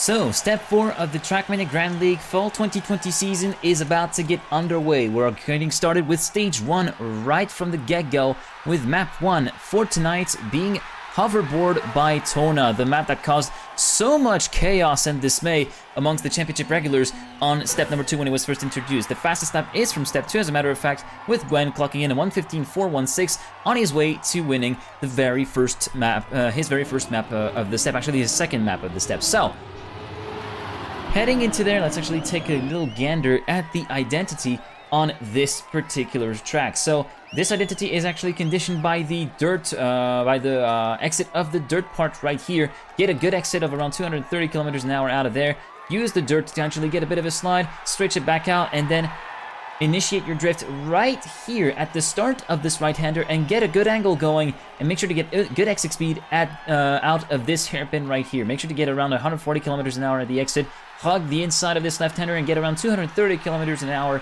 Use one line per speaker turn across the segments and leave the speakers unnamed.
So, step 4 of the TrackMania Grand League Fall 2020 season is about to get underway. We're getting started with stage 1 right from the get-go, with map 1 for tonight being Hoverboard by Tona, the map that caused so much chaos and dismay amongst the championship regulars on step number 2 when it was first introduced. The fastest lap is from step 2, as a matter of fact, with Gwen clocking in a 1:15.416 on his way to winning the very first map, his very first map of the step, actually his second map of the step. So, heading into there, let's actually take a little gander at the identity on this particular track. So this identity is actually conditioned by the dirt, exit of the dirt part right here. Get a good exit of around 230 kilometers an hour out of there. Use the dirt to actually get a bit of a slide, stretch it back out, and then initiate your drift right here at the start of this right-hander and get a good angle going, and make sure to get a good exit speed at out of this hairpin right here. Make sure to get around 140 kilometers an hour at the exit. Hug the inside of this left-hander and get around 230 kilometers an hour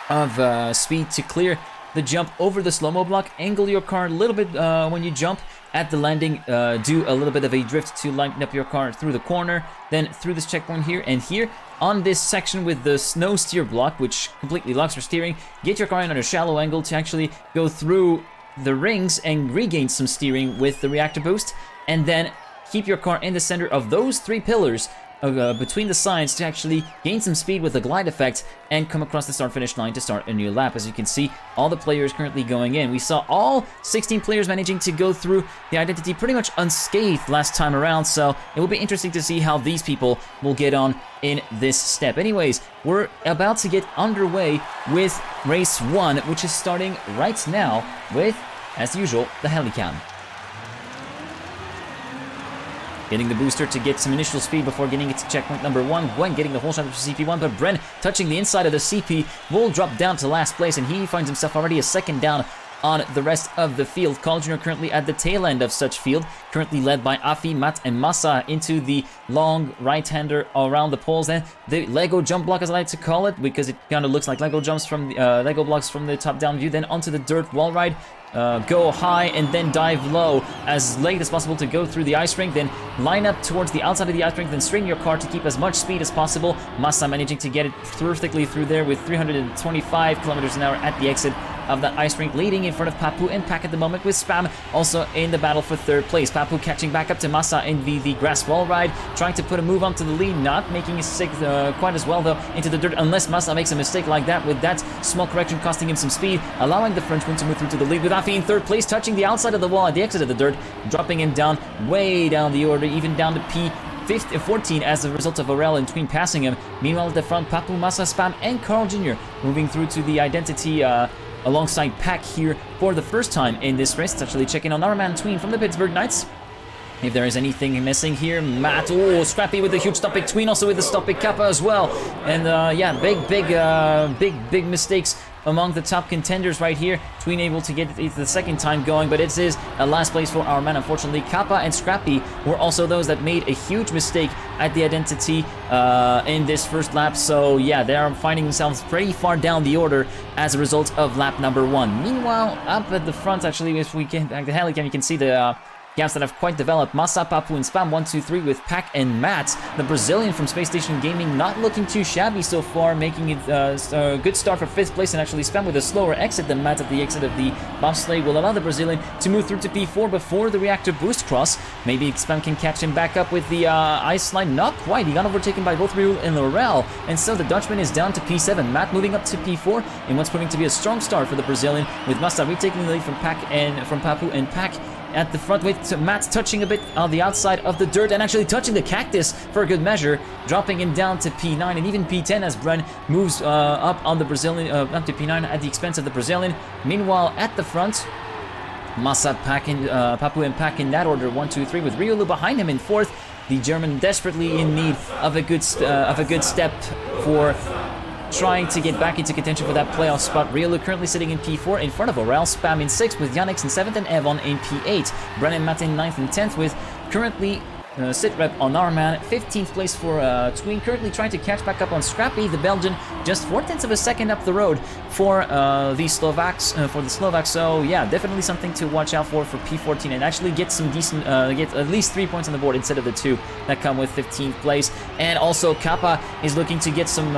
of speed to clear the jump over the slow-mo block. Angle your car a little bit when you jump. At the landing, do a little bit of a drift to lighten up your car through the corner, then through this checkpoint here, and here on this section with the snow steer block, which completely locks for steering, get your car in at a shallow angle to actually go through the rings and regain some steering with the reactor boost, and then keep your car in the center of those 3 pillars between the sides to actually gain some speed with the glide effect and come across the start-finish line to start a new lap. As you can see, all the players currently going in. We saw all 16 players managing to go through the identity pretty much unscathed last time around, so it will be interesting to see how these people will get on in this step. Anyways, we're about to get underway with race 1, which is starting right now with, as usual, the Helicam. Getting the booster to get some initial speed before getting it to checkpoint number 1. Gwen getting the whole shot of CP1, but Bren touching the inside of the CP will drop down to last place, and he finds himself already a second down on the rest of the field. Carl Jr. currently at the tail end of such field, currently led by Afi, Matt, and Massa into the long right-hander around the poles. Then the Lego jump block, as I like to call it, because it kind of looks like Lego jumps from the Lego blocks from the top-down view. Then onto the dirt wall ride. Go high and then dive low as late as possible to go through the ice rink, then line up towards the outside of the ice rink, then string your car to keep as much speed as possible. Massa managing to get it perfectly through there with 325 kilometers an hour at the exit of that ice rink, leading in front of Papu and Pack at the moment, with Spam also in the battle for 3rd place. Papu catching back up to Massa in the grass wall ride, trying to put a move onto the lead, not making it stick quite as well though into the dirt, unless Massa makes a mistake like that, with that small correction costing him some speed, allowing the Frenchman to move through to the lead, with Afi in 3rd place, touching the outside of the wall at the exit of the dirt, dropping him down, way down the order, even down to P14 as a result of Aurel in between passing him. Meanwhile at the front, Papu, Massa, Spam, and Carl Jr. moving through to the identity alongside Pack here for the first time in this race. It's actually checking on our man Tween from the Pittsburgh Knights. If there is anything missing here, Matt, oh, Scrappy with the huge stop pick, Tween also with the stop pick, Kappa as well. And yeah, big mistakes among the top contenders right here. Tween able to get it the second time going, but it is a last place for our man, unfortunately. Kappa and Scrappy were also those that made a huge mistake at the identity in this first lap. So yeah, they are finding themselves pretty far down the order as a result of lap number 1. Meanwhile, up at the front, actually, if we get back to Helicam, you can see the gaps that have quite developed. Massa, Papu, and Spam 1, 2, 3 with Pack and Matt. The Brazilian from Space Station Gaming not looking too shabby so far, making it a good start for 5th place, and actually Spam with a slower exit than Matt at the exit of the bobsleigh will allow the Brazilian to move through to P4 before the reactor boost cross. Maybe Spam can catch him back up with the ice slide. Not quite. He got overtaken by both Ryu and Laurel, and so the Dutchman is down to P7. Matt moving up to P4 in what's proving to be a strong start for the Brazilian, with Massa retaking the lead from Papu and Pack at the front, with Matt touching a bit on the outside of the dirt and actually touching the cactus for a good measure, dropping him down to P9 and even P10 as Bren moves up on the Brazilian, up to P9 at the expense of the Brazilian. Meanwhile, at the front, Massa, Pack, and Papu and Pack in that order, 1, 2, 3, with Riolu behind him in 4th. The German desperately in need of a good step for trying to get back into contention for that playoff spot. Riolu currently sitting in P4 in front of Aurel. Spam in 6th with Yannick in 7th and Evon in P8. Brennan, Matt in 9th and 10th, with currently sit rep on our man. 15th place for Tween, currently trying to catch back up on Scrappy, the Belgian, just 0.4 of a second up the road for the Slovaks. So yeah, definitely something to watch out for P14 and actually get some decent, get at least 3 points on the board instead of the 2 that come with 15th place. And also Kappa is looking to get some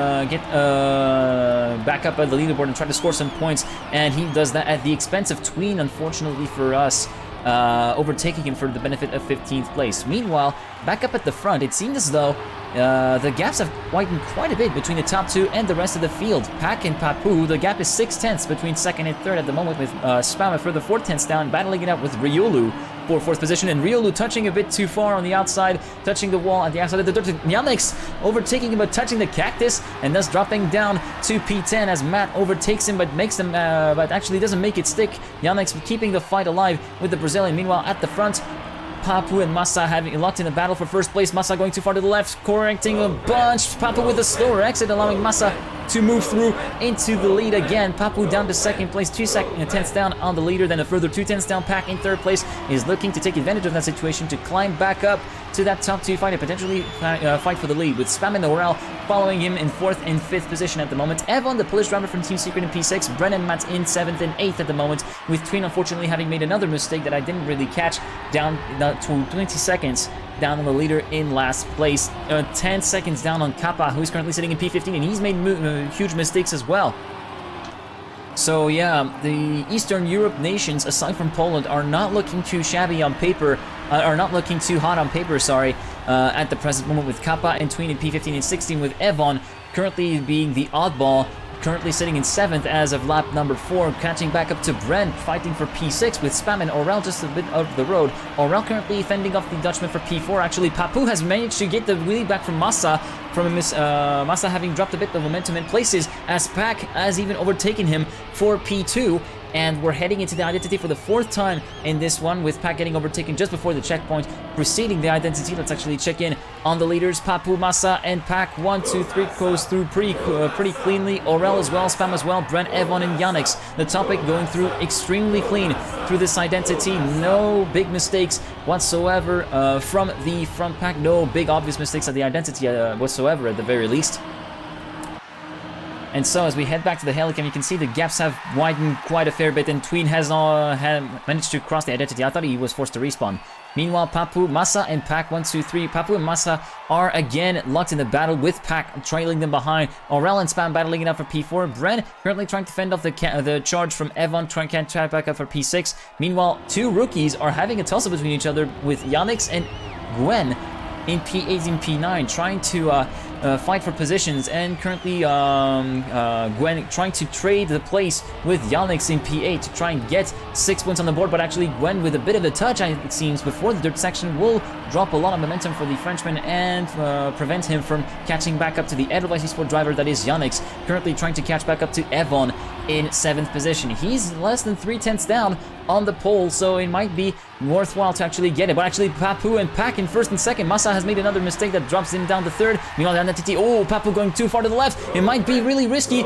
back up at the leaderboard and try to score some points, and he does that at the expense of Tween, unfortunately for us. Overtaking him for the benefit of 15th place. Meanwhile, back up at the front, it seemed as though the gaps have widened quite a bit between the top 2 and the rest of the field. Pak and Papu, the gap is 6/10 between 2nd and 3rd at the moment, with Spam a further 4/10 down, battling it out with Riolu for 4th position, and Riolu touching a bit too far on the outside, touching the wall at the outside of the dirt. Yannick's overtaking him but touching the cactus, and thus dropping down to P10 as Matt overtakes him but makes them, but actually doesn't make it stick. Yannick's keeping the fight alive with the Brazilian. Meanwhile, at the front, Papu and Massa having locked in a battle for first place. Massa going too far to the left, correcting a bunch. Papu with a slower exit, allowing Massa to move through into the lead again. Papu down to 2nd place, 2/10 down on the leader, then a further 2/10 down. Pak in 3rd place is looking to take advantage of that situation to climb back up to that top 2 fight and potentially fight for the lead, with Spam and Orel following him in 4th and 5th position at the moment. Evan, the Polish driver from Team Secret in P6, Brennan Matt in 7th and 8th at the moment, with Tween unfortunately having made another mistake that I didn't really catch, down to 20 seconds down on the leader in last place. 10 seconds down on Kappa, who's currently sitting in P15, and he's made huge mistakes as well. So yeah, the Eastern Europe nations, aside from Poland, are not looking too shabby on paper, are not looking too hot on paper, sorry, at the present moment, with Kappa and Tween in P15 and 16, with Evon currently being the oddball, currently sitting in 7th as of lap number 4, catching back up to Brent, fighting for P6 with Spam and Orel just a bit out of the road. Orel currently fending off the Dutchman for P4. Actually, Papu has managed to get the wheelie back from Massa, Massa having dropped a bit of momentum in places, as Pak has even overtaken him for P2. And we're heading into the identity for the 4th time in this one, with Pak getting overtaken just before the checkpoint preceding the identity. Let's actually check in on the leaders. Papu, Massa, and Pak 1, 2, 3 goes through pretty cleanly. Orel as well, Spam as well, Brent, Evon, and Yannick's. The topic going through extremely clean through this identity. No big mistakes whatsoever from the front pack. No big obvious mistakes at the identity whatsoever, at the very least. And so as we head back to the Helicam, you can see the gaps have widened quite a fair bit, and Tween has managed to cross the identity. I thought he was forced to respawn. Meanwhile, Papu, Massa, and Pak 1, 2, 3. Papu and Massa are again locked in the battle, with Pak trailing them behind. Orel and Spam battling it out for P4. Bren currently trying to fend off the charge from Evon, trying to catch back up for P6. Meanwhile, 2 rookies are having a tussle between each other, with Yannick's and Gwen in P8 and P9, trying to fight for positions, and currently Gwen trying to trade the place with Yannick's in P8 to try and get 6 points on the board, but actually Gwen, with a bit of a touch, it seems, before the dirt section, will drop a lot of momentum for the Frenchman and prevent him from catching back up to the Edelweiss Esport driver that is Yannick's, currently trying to catch back up to Evon in 7th position. He's less than 3/10 down on the pole, so it might be worthwhile to actually get it. But actually, Papu and Pak in 1st and 2nd. Massa has made another mistake that drops him down to 3rd. Meanwhile, the identity, Papu going too far to the left. It might be really risky.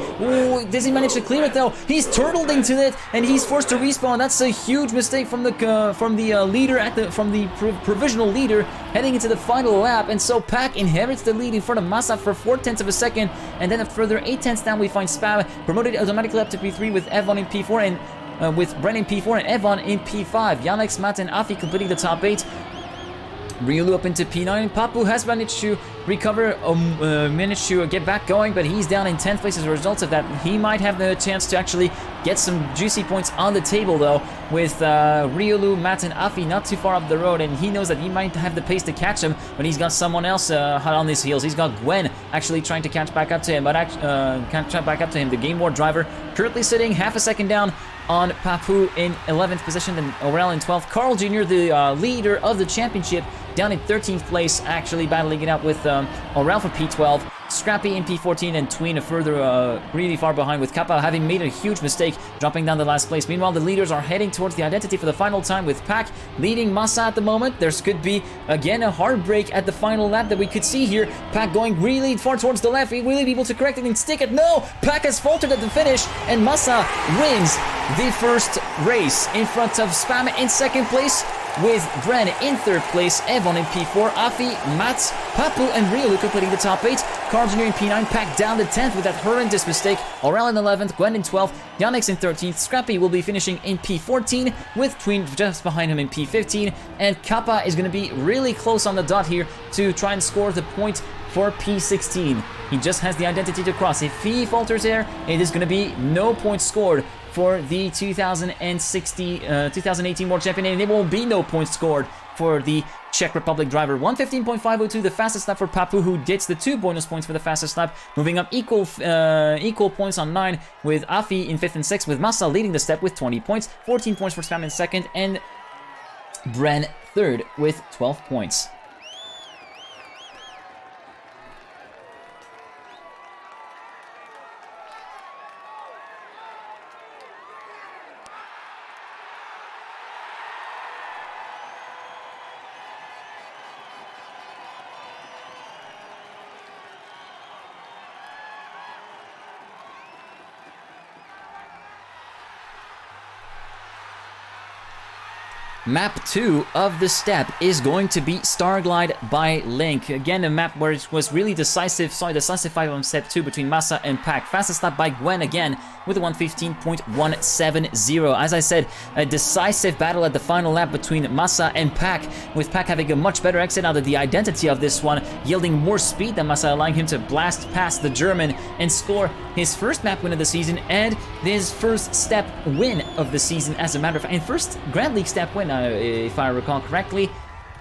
Does he manage to clear it though? He's turtled into it, and he's forced to respawn. That's a huge mistake from the leader from the provisional leader heading into the final lap. And so Pak inherits the lead in front of Massa for 4/10 of a second, and then a further 8/10 down we find Spam promoted automatically up to P3 with Evon in P4 and with Bren in P4 and Evon in P5. Yannick's, Matt, and Afi completing the top 8. Riolu up into P9. Papu has managed to recover, managed to get back going, but he's down in 10th place as a result of that. He might have the chance to actually get some juicy points on the table, though, with Riolu, Matt, and Afi not too far up the road, and he knows that he might have the pace to catch him, but he's got someone else hot on his heels. He's got Gwen actually trying to catch back up to him, but the Game War driver currently sitting half a second down on Papu in 11th position, and Orel in 12th. Carl Jr., the leader of the championship, down in 13th place, actually battling it out with Orel for P12. Scrappy in P14, and Tween a further really far behind, with Kappa having made a huge mistake, dropping down the last place. Meanwhile, the leaders are heading towards the identity for the final time, with Pak leading Massa at the moment. There could be, again, a hard break at the final lap that we could see here. Pak going really far towards the left. He will be able to correct it and stick it. No! Pak has faltered at the finish, and Massa wins the first race in front of Spam in 2nd place. with Bren in 3rd place, Evon in P4, Afi, Mats, Papu, and Ryu completing the top 8. Carl Jr. in P9, Pack down to 10th with that horrendous mistake. Aurel in 11th, Gwen in 12th, Yannick's in 13th, Scrappy will be finishing in P14, with Tween just behind him in P15, and Kappa is going to be really close on the dot here to try and score the point for P16. He just has the identity to cross. If he falters there, it is going to be no points scored for the 2018 World Champion, and there will be no points scored for the Czech Republic driver. 1:15.502, the fastest lap for Papu, who gets the 2 bonus points for the fastest lap, moving up equal points on 9, with Afi in 5th and 6th, with Massa leading the step with 20 points, 14 points for Spam in 2nd, and Bren 3rd with 12 points. Map 2 of the step is going to be Starglide by Link. Again, a map where it was really decisive. Decisive fight on step 2 between Massa and Pack. Fastest lap by Gwen again with a 1:15.170. As I said, a decisive battle at the final lap between Massa and Pack, with Pack having a much better exit out of the identity of this one, yielding more speed than Massa, allowing him to blast past the German and score his first map win of the season and his first step win of the season, as a matter of fact, and first Grand League step win, if I recall correctly,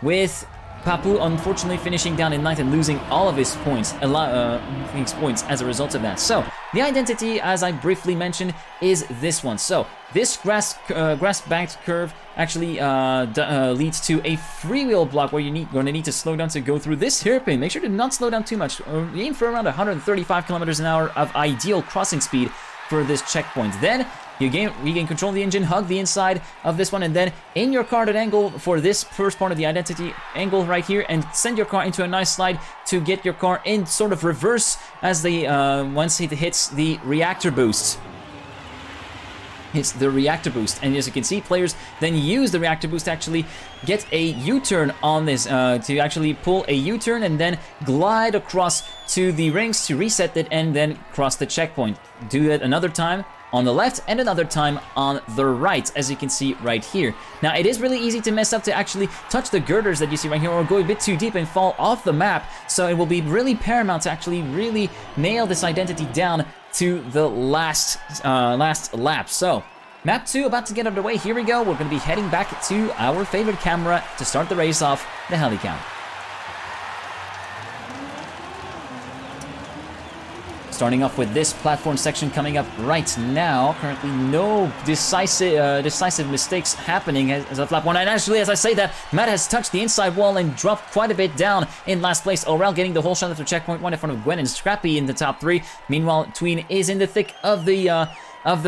with Papu unfortunately finishing down in 9th and losing all of his points, as a result of that. So the identity, as I briefly mentioned, is this one. So this grass-banked curve actually leads to a freewheel block where you're going to need to slow down to go through this hairpin. Make sure to not slow down too much. Aim for around 135 kilometers an hour of ideal crossing speed for this checkpoint. Then you regain control of the engine, hug the inside of this one, and then in your car at angle for this first part of the identity angle right here, and send your car into a nice slide to get your car in sort of reverse as the once it hits the reactor boost. It's the reactor boost, and as you can see, players then use the reactor boost to actually get a U-turn on this, to actually pull a U-turn and then glide across to the rings to reset it and then cross the checkpoint. Do that another time on the left and another time on the right, as you can see right here. Now, it is really easy to mess up to actually touch the girders that you see right here, or go a bit too deep and fall off the map, so it will be really paramount to actually really nail this identity down to the last lap. So map 2 about to get underway. Here we go. We're going to be heading back to our favorite camera to start the race off, the Helicam. Starting off with this platform section coming up right now. Currently no decisive mistakes happening as of lap 1. And actually, as I say that, Matt has touched the inside wall and dropped quite a bit down in last place. Aurel getting the whole shot after checkpoint 1 in front of Gwen and Scrappy in the top 3. Meanwhile, Tween is in the thick of the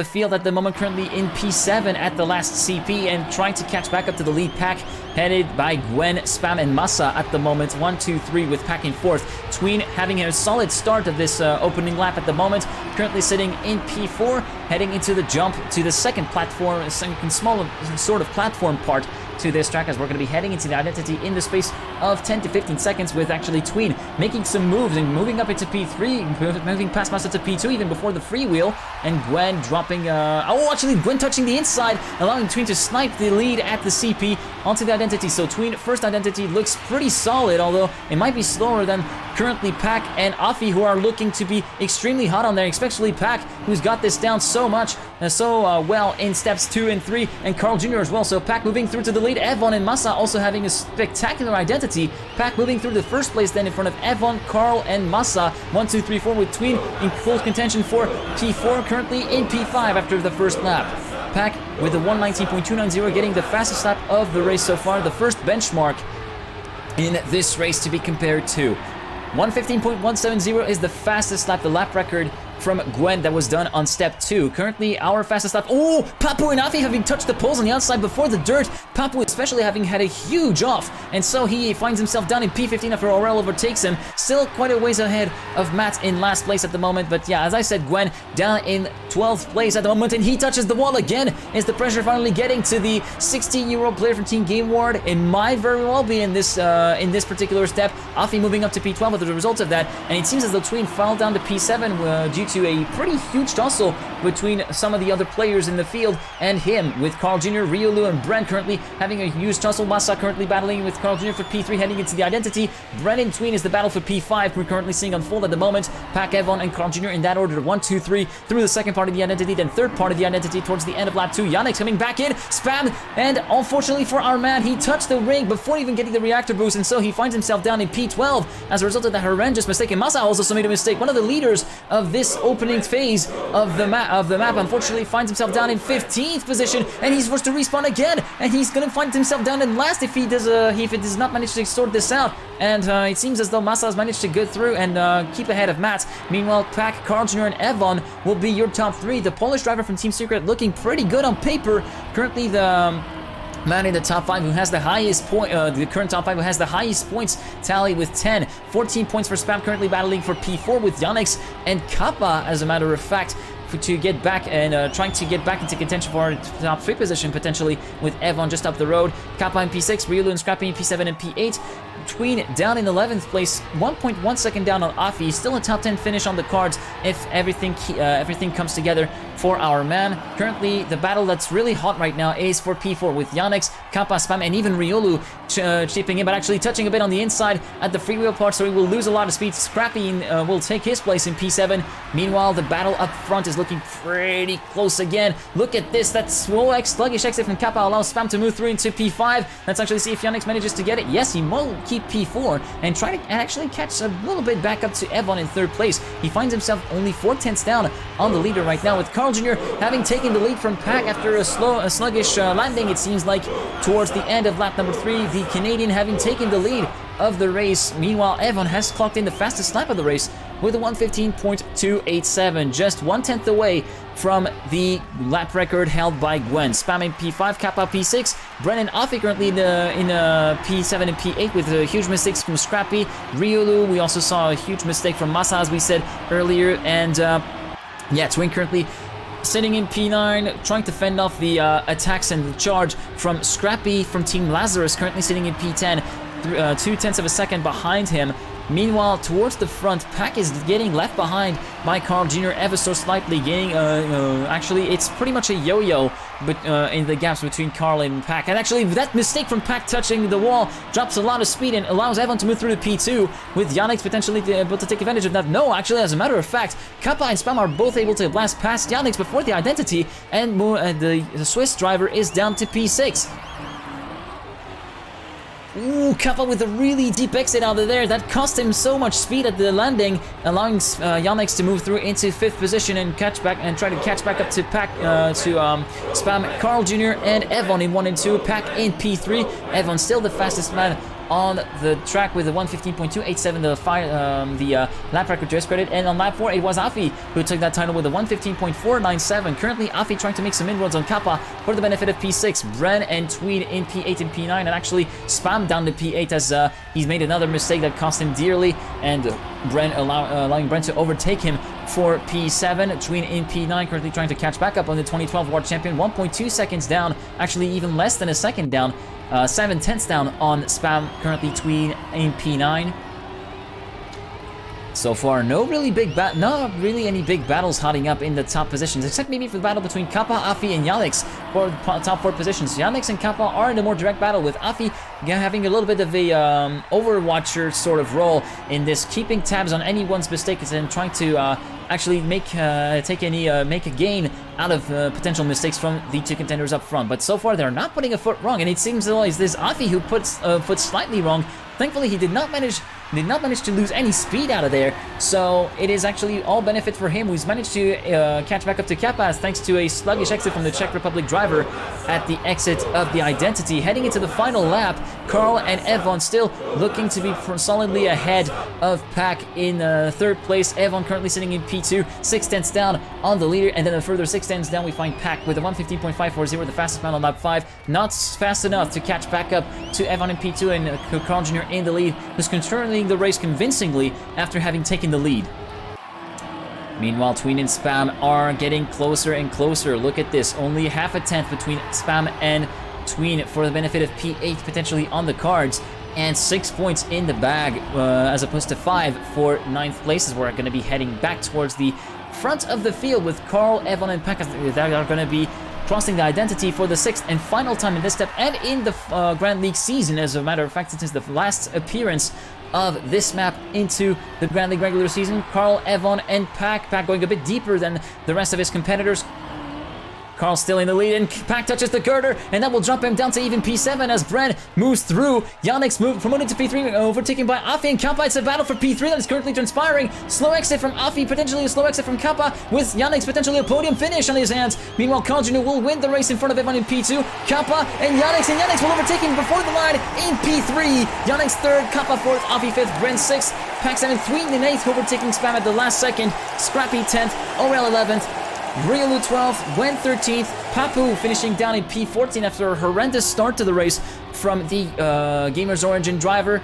field at the moment, currently in P7 at the last CP, and trying to catch back up to the lead pack, headed by Gwen, Spam, and Massa at the moment. 1, 2, 3 with Pack in 4th. Tween having a solid start of this opening lap at the moment, currently sitting in P4, heading into the jump to the second platform, second small sort of platform part to this track, as we're going to be heading into the identity in the space of 10 to 15 seconds, with actually Tween making some moves and moving up into P3, moving past Massa to P2 even before the freewheel, and Gwen dropping, actually Gwen touching the inside, allowing Tween to snipe the lead at the CP onto the identity. So Tween, first identity, looks pretty solid, although it might be slower than currently Pack and Afi, who are looking to be extremely hot on there, especially Pack, who's got this down so much, well in steps 2 and 3, and Carl Jr. as well. So Pack moving through to the lead. Evon and Massa also having a spectacular identity. Pack moving through the first place then in front of Evon, Carl, and Massa. 1, 2, 3, 4 with Tween in close contention for P4, currently in P5 after the first lap. Pack with a 1:19.290, getting the fastest lap of the race so far, the first benchmark in this race to be compared to. 1:15.170 is the fastest lap, the lap record from Gwen that was done on step 2. Currently, our fastest lap. Oh, Papu and Afi having touched the poles on the outside before the dirt. Papu especially having had a huge off, and so he finds himself down in P15 after Aurel overtakes him. Still quite a ways ahead of Matt in last place at the moment, but yeah, as I said, Gwen down in 12th place at the moment, and he touches the wall again. Is the pressure finally getting to the 16-year-old player from Team Game Ward? It might very well be in this particular step. Afi moving up to P12 as a result of that, and it seems as though Tween fell down to P7 due to a pretty huge tussle between some of the other players in the field and him, with Carl Jr., Riolu, and Brent currently having a huge tussle. Masa currently battling with Carl Jr. for P3, heading into the identity. Brent and Tween is the battle for P5 we're currently seeing unfold at the moment. Pac, Evon, and Carl Jr. in that order, 1, 2, 3, through the second part of the identity, then third part of the identity towards the end of lap 2. Yannick's coming back in, spammed, and unfortunately for our man, he touched the ring before even getting the reactor boost, and so he finds himself down in P12 as a result of that horrendous mistake. And Masa also made a mistake. One of the leaders of this opening phase of the map unfortunately finds himself down in 15th position, and he's forced to respawn again, and he's gonna find himself down in last if he does not manage to sort this out. And it seems as though Masa has managed to get through and keep ahead of Matt. Meanwhile, Pac, Carl Jr., and Evon will be your top 3. The Polish driver from Team Secret looking pretty good on paper. Currently the man in the top 5 who has the highest point, the current top 5 who has the highest points tally with 10. 14 points for Spam, currently battling for P4 with Yannick and Kappa, as a matter of fact, to get back and trying to get back into contention for our top 3 position, potentially, with Evon just up the road. Kappa in P6, Riolu and Scrappy in P7 and P8. Tween down in 11th place, 1.1 second down on Afi. Still a top 10 finish on the cards if everything comes together for our man. Currently, the battle that's really hot right now is for P4 with Yannick, Kappa, Spam, and even Riolu chipping in, but actually touching a bit on the inside at the freewheel part, so he will lose a lot of speed. Scrappy will take his place in P7. Meanwhile, the battle up front is looking pretty close again. Look at this. That sluggish exit from Kappa allows Spam to move through into P5. Let's actually see if Yannick manages to get it. Yes, he will keep P4 and try to actually catch a little bit back up to Evon in 3rd place. He finds himself only 4/10 down on the leader right now, with Carl Jr. having taken the lead from Pac after a sluggish landing, it seems like, towards the end of lap number 3. The Canadian having taken the lead of the race. Meanwhile, Evon has clocked in the fastest lap of the race with a 1:15.287, just 1/10 away from the lap record held by Gwen. Spam in P5, Kappa P6, Brennan Afi currently in P7 and P8 with huge mistakes from Scrappy. Riolu, we also saw a huge mistake from Masa, as we said earlier, and yeah, Twin currently sitting in P9, trying to fend off the attacks and the charge from Scrappy from Team Lazarus, currently sitting in P10, 2/10 of a second behind him. Meanwhile, towards the front, Pac is getting left behind by Carl Jr. ever so slightly, gaining, actually, it's pretty much a yo-yo but in the gaps between Carl and Pac. And actually, that mistake from Pac touching the wall drops a lot of speed and allows Evon to move through to P2, with Yannick potentially able to take advantage of that. No, actually, as a matter of fact, Kappa and Spam are both able to blast past Yannick before the identity, and the Swiss driver is down to P6. Ooh, Kappa with a really deep exit out of there. That cost him so much speed at the landing, allowing Yannick to move through into 5th position and try to catch back up to Pac, Spam, Carl Jr. and Evon in 1 and 2. Pac in P3. Evon still the fastest man on the track with a 1:15.287, the lap record to his credit. And on lap 4, it was Afi who took that title with a 1:15.497. Currently, Afi trying to make some inroads on Kappa for the benefit of P6. Bren and Tweed in P8 and P9, and actually Spam down to P8 as he's made another mistake that cost him dearly, and Bren allowing Bren to overtake him for P7. Tween in P9, currently trying to catch back up on the 2012 World Champion, 1.2 seconds down, actually even less than a second down. 7/10 down on Spam, currently Tween in P9. So far, not really any big battles hotting up in the top positions, except maybe for the battle between Kappa, Afi, and Yannick for the top 4 positions. Yannick and Kappa are in a more direct battle, with Afi having a little bit of a overwatcher sort of role in this, keeping tabs on anyone's mistakes and trying to actually make a gain out of potential mistakes from the 2 contenders up front. But so far, they're not putting a foot wrong, and it seems as though it's this Afi who puts foot slightly wrong. Thankfully, he did not manage did not manage to lose any speed out of there, so it is actually all benefit for him, who's managed to catch back up to Kappa thanks to a sluggish exit from the Czech Republic driver at the exit of the Identity. Heading into the final lap, Carl and Evon still looking to be solidly ahead of Pack in third place. Evon currently sitting in P2, 6 tenths down on the leader, and then a further 6 tenths down we find Pack with a 1:15.540, the fastest man on lap 5. Not fast enough to catch back up to Evon in P2 and Carl Jr. in the lead, who's controlling the race convincingly after having taken the lead. Meanwhile, Tween and Spam are getting closer and closer. Look at this, only half a tenth between Spam and Tween for the benefit of P8 potentially on the cards, and 6 points in the bag as opposed to 5 for 9th places. We're going to be heading back towards the front of the field with Carl, Evon, and Pack that are going to be crossing the Identity for the 6th and final time in this step and in the Grand League season. As a matter of fact, since the last appearance of this map into the Grand League regular season, Carl, Evon, and Pack going a bit deeper than the rest of his competitors. Carl still in the lead, and Pack touches the girder, and that will drop him down to even P7 as Bren moves through. Yannick's promoted to P3, overtaken by Afi and Kappa. It's a battle for P3 that is currently transpiring. Slow exit from Afi, potentially a slow exit from Kappa, with Yannick's potentially a podium finish on his hands. Meanwhile, Carl Jr. will win the race in front of Evan in P2. Kappa and Yannick's will overtake him before the line in P3. Yannick's 3rd, Kappa 4th, Afi 5th, Bren 6th, Pack 7th, Tween in 8th, overtaking Spam at the last second. Scrappy 10th, Aurel 11th. Riolu 12th, Gwen 13th, Papu finishing down in P14 after a horrendous start to the race from the Gamers Origin driver.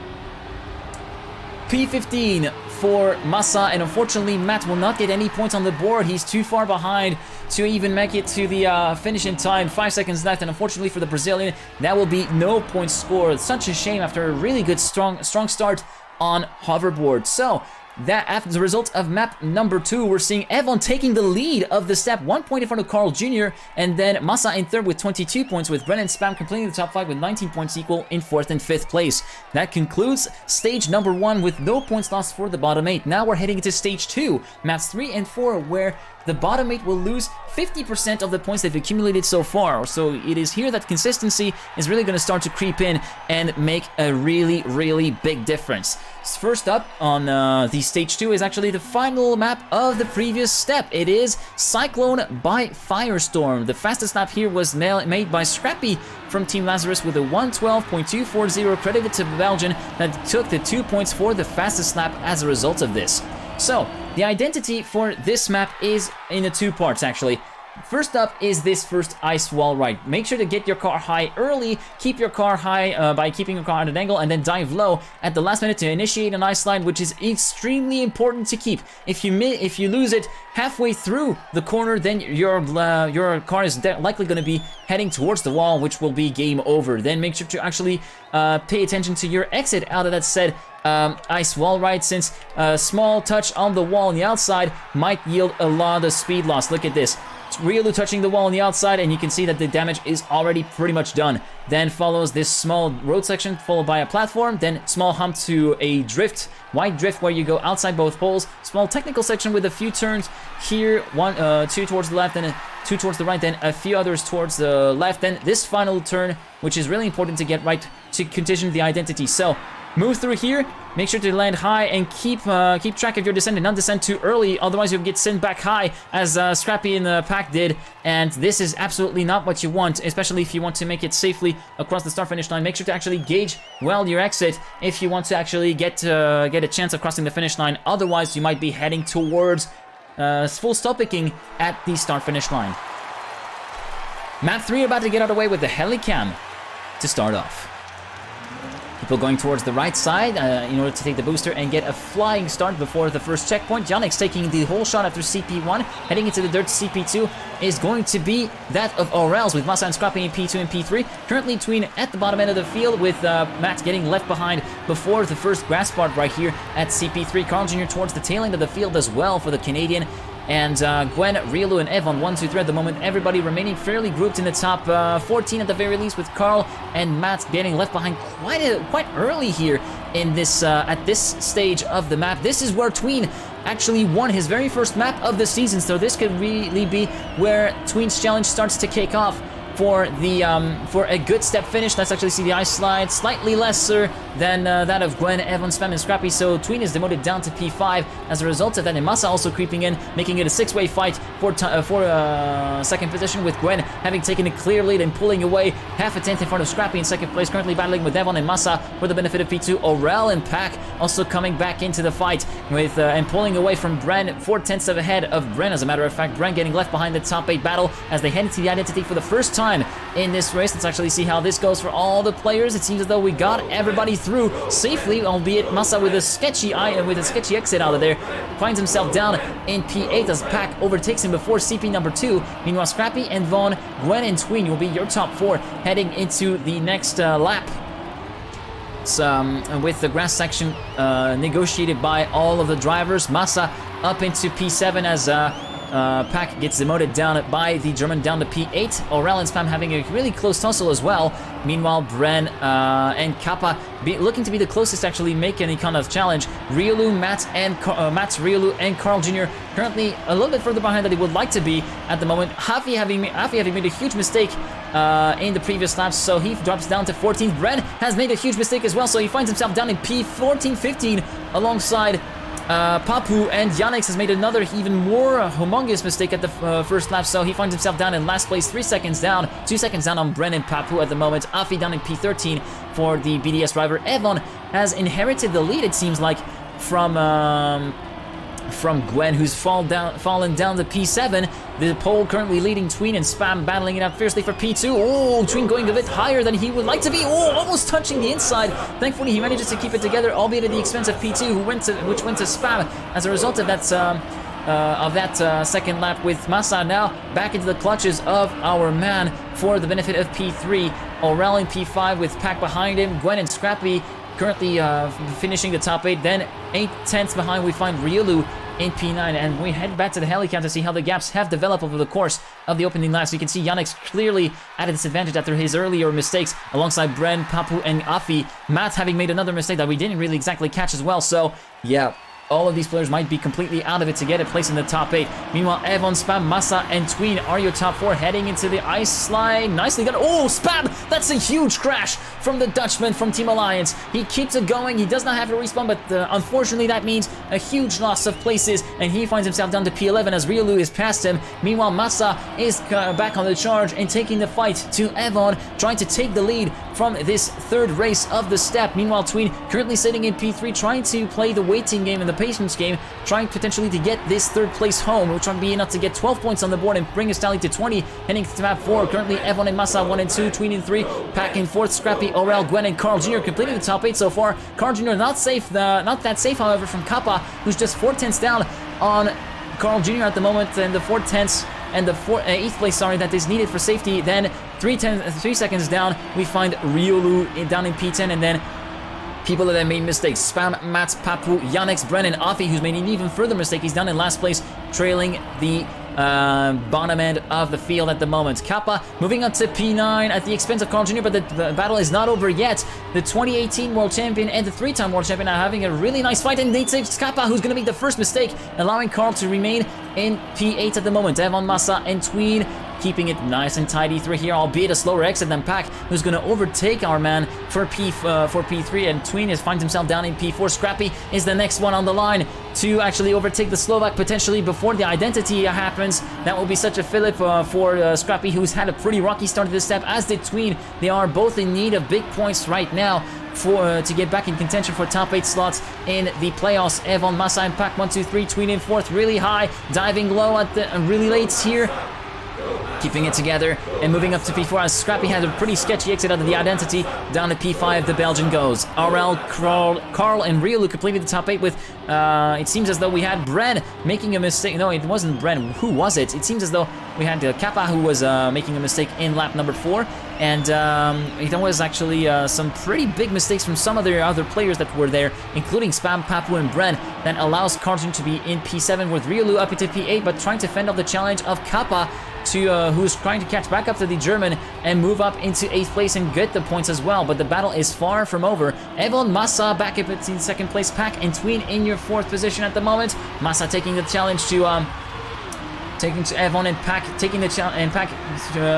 P15 for Massa, and unfortunately Matt will not get any points on the board. He's too far behind to even make it to the finish in time. 5 seconds left, and unfortunately for the Brazilian, that will be no points scored. Such a shame after a really good strong start on hoverboard. So that after the result of map number 2, we're seeing Evon taking the lead of the step, 1 point in front of Carl Jr., and then Massa in 3rd with 22 points, with Brennan Spam completing the top 5 with 19 points equal in 4th and 5th place. That concludes stage number 1 with no points lost for the bottom 8. Now we're heading into stage 2, maps 3 and 4, where the bottom 8 will lose 50% of the points they've accumulated so far. So it is here that consistency is really going to start to creep in and make a really, really big difference. First up on the stage 2 is actually the final map of the previous step. It is Cyclone by Firestorm. The fastest lap here was made by Scrappy from Team Lazarus with a 1:12.240, credited to Belgian, that took the 2 points for the fastest lap as a result of this. So, the identity for this map is in 2 parts actually. First up is this first ice wall ride. Make sure to get your car high early, keep your car high by keeping your car at an angle, and then dive low at the last minute to initiate an ice slide, which is extremely important to keep. If you lose it halfway through the corner, then your car is likely going to be heading towards the wall, which will be game over. Then make sure to actually pay attention to your exit out of that said ice wall ride, since a small touch on the wall on the outside might yield a lot of speed loss. Look at this. Riolu touching the wall on the outside, and you can see that the damage is already pretty much done. Then follows this small road section, followed by a platform, then small hump to a drift, wide drift where you go outside both poles, small technical section with a few turns here, 2 towards the left, then 2 towards the right, then a few others towards the left, then this final turn, which is really important to get right to condition the identity. So move through here, make sure to land high, and keep track of your descent and not descend too early, otherwise you'll get sent back high, as Scrappy in the pack did, and this is absolutely not what you want, especially if you want to make it safely across the start-finish line. Make sure to actually gauge well your exit if you want to actually get a chance of crossing the finish line, otherwise you might be heading towards full stop picking at the start-finish line. Map 3 about to get out of the way with the Helicam to start off. People going towards the right side in order to take the booster and get a flying start before the first checkpoint. Yannick's taking the whole shot after CP1. Heading into the dirt, CP2 is going to be that of Aurel's, with Massa and Scrappy in P2 and P3. Currently Tween at the bottom end of the field, with Matt getting left behind before the first grass part right here at CP3. Carl Jr. towards the tail end of the field as well for the Canadian. And Gwen, Riolu, and Evon 1, 2, 3 at the moment. Everybody remaining fairly grouped in the top 14 at the very least, with Carl and Matt getting left behind quite early here in this at this stage of the map. This is where Tween actually won his very first map of the season, so this could really be where Tween's challenge starts to kick off. for the for a good step finish. Let's actually see the ice slide, slightly lesser than that of Gwen, Evan, Spam, and Scrappy. So Tween is demoted down to P5 as a result of that. And Masa also creeping in, making it a 6-way fight for second position, with Gwen having taken a clear lead and pulling away half a tenth in front of Scrappy in second place. Currently battling with Devon and Masa for the benefit of P2. Aurel and Pack also coming back into the fight with and pulling away from Bren, 4/10 ahead of Bren. As a matter of fact, Bren getting left behind the top 8 battle as they head into the identity for the first time in this race. Let's actually see how this goes for all the players. It seems as though we got everybody through safely, albeit Masa with a sketchy exit out of there finds himself down in P8 as Pack overtakes him before CP number 2. Meanwhile, Scrappy and Vaughn, Gwen and Tween will be your top 4 heading into the next lap. With the grass section negotiated by all of the drivers. Masa up into P7 as Pack gets demoted down by the German down to P8. Aurel and Spam having a really close tussle as well. Meanwhile, Bren and Kappa looking to be the closest to actually make any kind of challenge. Riolu, Matt, Riolu, and Carl Jr. currently a little bit further behind than they would like to be at the moment. Hafi having made a huge mistake in the previous laps, so he drops down to 14th. Bren has made a huge mistake as well, so he finds himself down in P14-15 alongside Papu, and Yannick has made another even more humongous mistake at the first lap, so he finds himself down in last place, 3 seconds down, 2 seconds down on Bren and Papu at the moment. Afi down in P13 for the BDS driver. Evan has inherited the lead, it seems like, from Gwen, who's fallen down to P7. The pole currently leading Tween and Spam battling it out fiercely for P2. Oh, Tween going a bit higher than he would like to be. Oh, almost touching the inside. Thankfully, he manages to keep it together, albeit at the expense of P2, which went to Spam as a result of that second lap, with Masa now back into the clutches of our man for the benefit of P3. Aurel in P5 with Pack behind him. Gwen and Scrappy currently finishing the top 8. Then 8/10 behind we find Riolu in P9, and we head back to the helicam to see how the gaps have developed over the course of the opening laps. You can see Yannick clearly at a disadvantage after his earlier mistakes, alongside Bren, Papu, and Afi. Matt having made another mistake that we didn't really exactly catch as well, so yeah, all of these players might be completely out of it to get a place in the top 8. Meanwhile, Evan, Spam, Masa, and Tween are your top 4 heading into the ice slide. Nicely done. Oh, Spam! That's a huge crash from the Dutchman from Team Alliance. He keeps it going. He does not have a respawn, but unfortunately that means a huge loss of places, and he finds himself down to P11 as Riolu is past him. Meanwhile, Masa is back on the charge and taking the fight to Evan, trying to take the lead from this third race of the step. Meanwhile, Tween currently sitting in P3, trying to play the waiting game and the patience game, trying potentially to get this third place home. We're trying to be enough to get 12 points on the board and bring his tally to 20, heading to map 4. Currently, Evan and Masa 1 and 2, Tween in 3, Pack in 4th, Scrappy, Aurel, Gwen, and Carl Jr. completing the top 8 so far. Carl Jr. not that safe, however, from Kappa, who's just 4/10 down on Carl Jr. at the moment, and the 4/10 and the 8th place, that is needed for safety. Then 3 seconds down, we find Riolu down in P10, and then people that have made mistakes: Spam, Matt, Papu, Yannick, Brennan, Afi, who's made an even further mistake. He's down in last place, trailing the bottom end of the field at the moment. Kappa moving up to P9 at the expense of Carl Jr., but the battle is not over yet. The 2018 world champion and the 3-time world champion are having a really nice fight, and they take Kappa, who's going to make the first mistake, allowing Carl to remain in P8 at the moment. Evan, Masa, and Tween keeping it nice and tidy through here, albeit a slower exit than Pack, who's going to overtake our man for P3, and Tween finds himself down in P4. Scrappy is the next one on the line to actually overtake the Slovak potentially before the identity happens. That will be such a fillip for Scrappy, who's had a pretty rocky start to this step, as did Tween. They are both in need of big points right now to get back in contention for top 8 slots in the playoffs. Evan, Masa, and Pack 1, 2, 3. Tween in 4th, really high, diving low at the really late here, keeping it together and moving up to P4 as Scrappy had a pretty sketchy exit out of the identity. Down to P5 the Belgian goes. Aurel, Carl, and Riolu completed the top 8 with, it seems as though we had Bren making a mistake. No, it wasn't Bren. Who was it? It seems as though we had Kappa, who was making a mistake in lap number 4. And there was actually some pretty big mistakes from some of the other players that were there, including Spam, Papu, and Bren, that allows Carlton to be in P7 with Riolu up into P8, but trying to fend off the challenge of Kappa, who's trying to catch back up to the German and move up into 8th place and get the points as well. But the battle is far from over. Evan, Masa back up in 2nd place, Pack and Tween in your 4th position at the moment. Masa taking the challenge to taking to Evon and Pack, taking the challenge, and Pack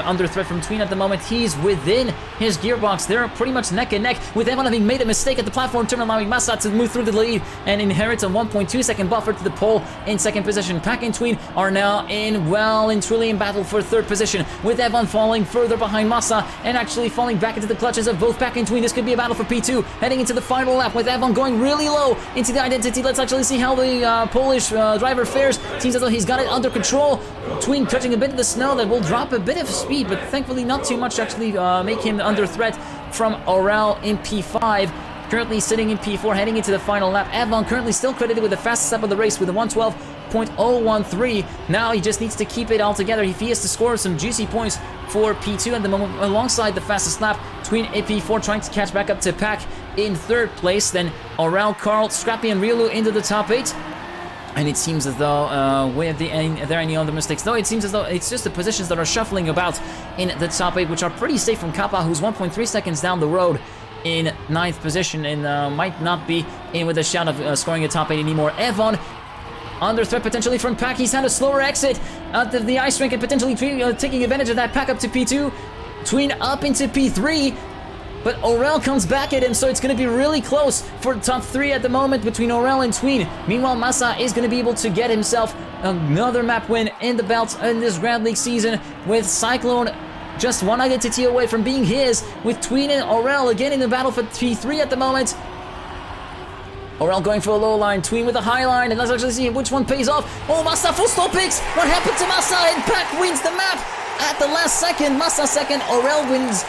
under threat from Tween at the moment. He's within his gearbox. They're pretty much neck and neck, with Evon having made a mistake at the platform turn, allowing Massa to move through the lead and inherits a 1.2 second buffer to the pole in second position. Pack and Tween are now in truly in battle for third position, with Evon falling further behind Massa and actually falling back into the clutches of both Pack and Tween. This could be a battle for P2 heading into the final lap, with Evon going really low into the identity. Let's actually see how the Polish driver fares. Seems as though he's got it under control. Tween touching a bit of the snow that will drop a bit of speed, but thankfully not too much to actually make him under threat from Aurel in P5. Currently sitting in P4, heading into the final lap. Evon currently still credited with the fastest lap of the race with a 112.013. Now he just needs to keep it all together if he has to score some juicy points for P2 at the moment, alongside the fastest lap. Tween in P4 trying to catch back up to Pack in third place. Then Aurel, Carl, Scrappy, and Riolu into the top 8. And it seems as though, are there any other mistakes? No, it seems as though it's just the positions that are shuffling about in the top 8, which are pretty safe from Kappa, who's 1.3 seconds down the road in 9th position and might not be in with a shout of scoring a top 8 anymore. Evon under threat potentially from Pack. He's had a slower exit out of the ice rink and potentially taking advantage of that. Pack up to P2, Tween up into P3. But Aurel comes back at him, so it's going to be really close for top 3 at the moment between Aurel and Tween. Meanwhile, Massa is going to be able to get himself another map win in the belt in this Grand League season, with Cyclone just one identity away from being his, with Tween and Aurel again in the battle for P3 at the moment. Aurel going for a low line, Tween with a high line, and let's actually see which one pays off. Oh, Massa full stop picks! What happened to Massa? And Pack wins the map at the last second. Massa second, Aurel wins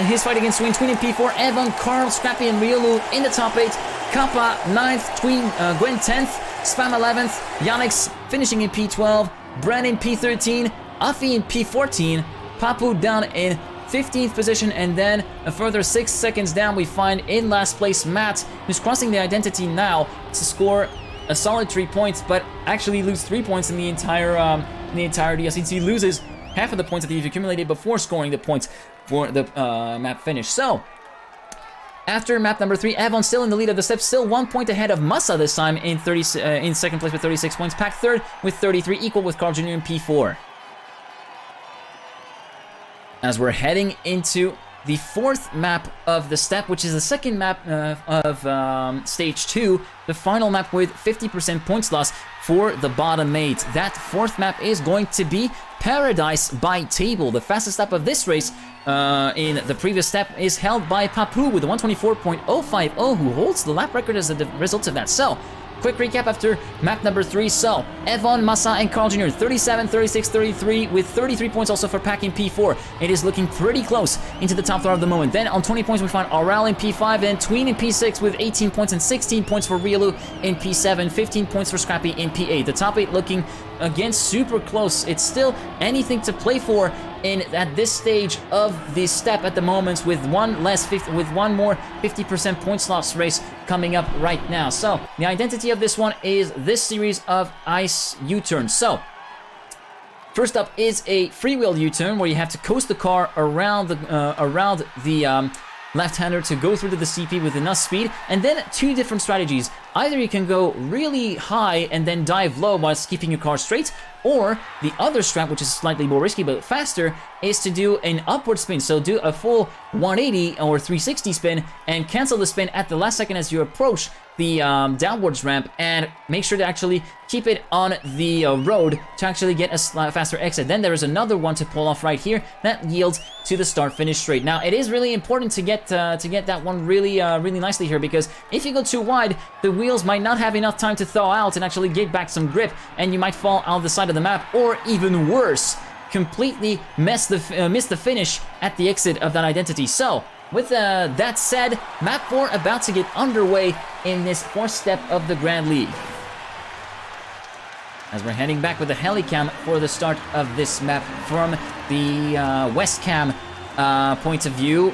his fight against Tween. Tween in P4, Evon, Carl, Scrappy, and Riolu in the top 8. Kappa 9th, Tween, Gwen 10th, Spam 11th, Yannick's finishing in P12, Bren in P13, Afi in P14, Papu down in 15th position, and then a further 6 seconds down we find in last place Matt, who's crossing the identity now to score a solid 3 points, but actually lose 3 points in the entirety, since he loses half of the points that he's accumulated before scoring the points for the map finish. So, after map number 3, Evon still in the lead of the step, still 1 point ahead of Massa this time in second place with 36 points. Pack third with 33, equal with Carl Jr. in P4. As we're heading into the 4th map of the step, which is the second map of stage 2, the final map with 50% points loss for the bottom 8. That 4th map is going to be Paradise by Table. The fastest lap of this race in the previous step is held by Papu with a 124.050, who holds the lap record as a result of that. So, quick recap after map number 3. So, Evon, Massa, and Carl Jr. 37, 36, 33, with 33 points also for Pack in P4. It is looking pretty close into the top 4 of the moment. Then on 20 points we find Aurel in P5, and Tween in P6 with 18 points and 16 points for Riolu in P7, 15 points for Scrappy in P8. The top 8 looking, again, super close. It's still anything to play for at this stage of the step at the moment, with one more 50% points loss race coming up right now. So the identity of this one is this series of ice U-turns. So first up is a freewheel U-turn, where you have to coast the car around the left-hander to go through to the CP with enough speed, and then 2 different strategies. Either you can go really high and then dive low whilst keeping your car straight, or the other strat, which is slightly more risky but faster, is to do an upward spin. So do a full 180 or 360 spin and cancel the spin at the last second as you approach the downwards ramp, and make sure to actually keep it on the road to actually get a faster exit. Then there is another one to pull off right here that yields to the start-finish straight. Now, it is really important to get that one really nicely here, because if you go too wide, the wheels might not have enough time to thaw out and actually get back some grip, and you might fall out the side of the map, or even worse, completely miss the finish at the exit of that identity. So, with that said, map 4 about to get underway in this 4th step of the Grand League. As we're heading back with the helicam for the start of this map from the west cam point of view,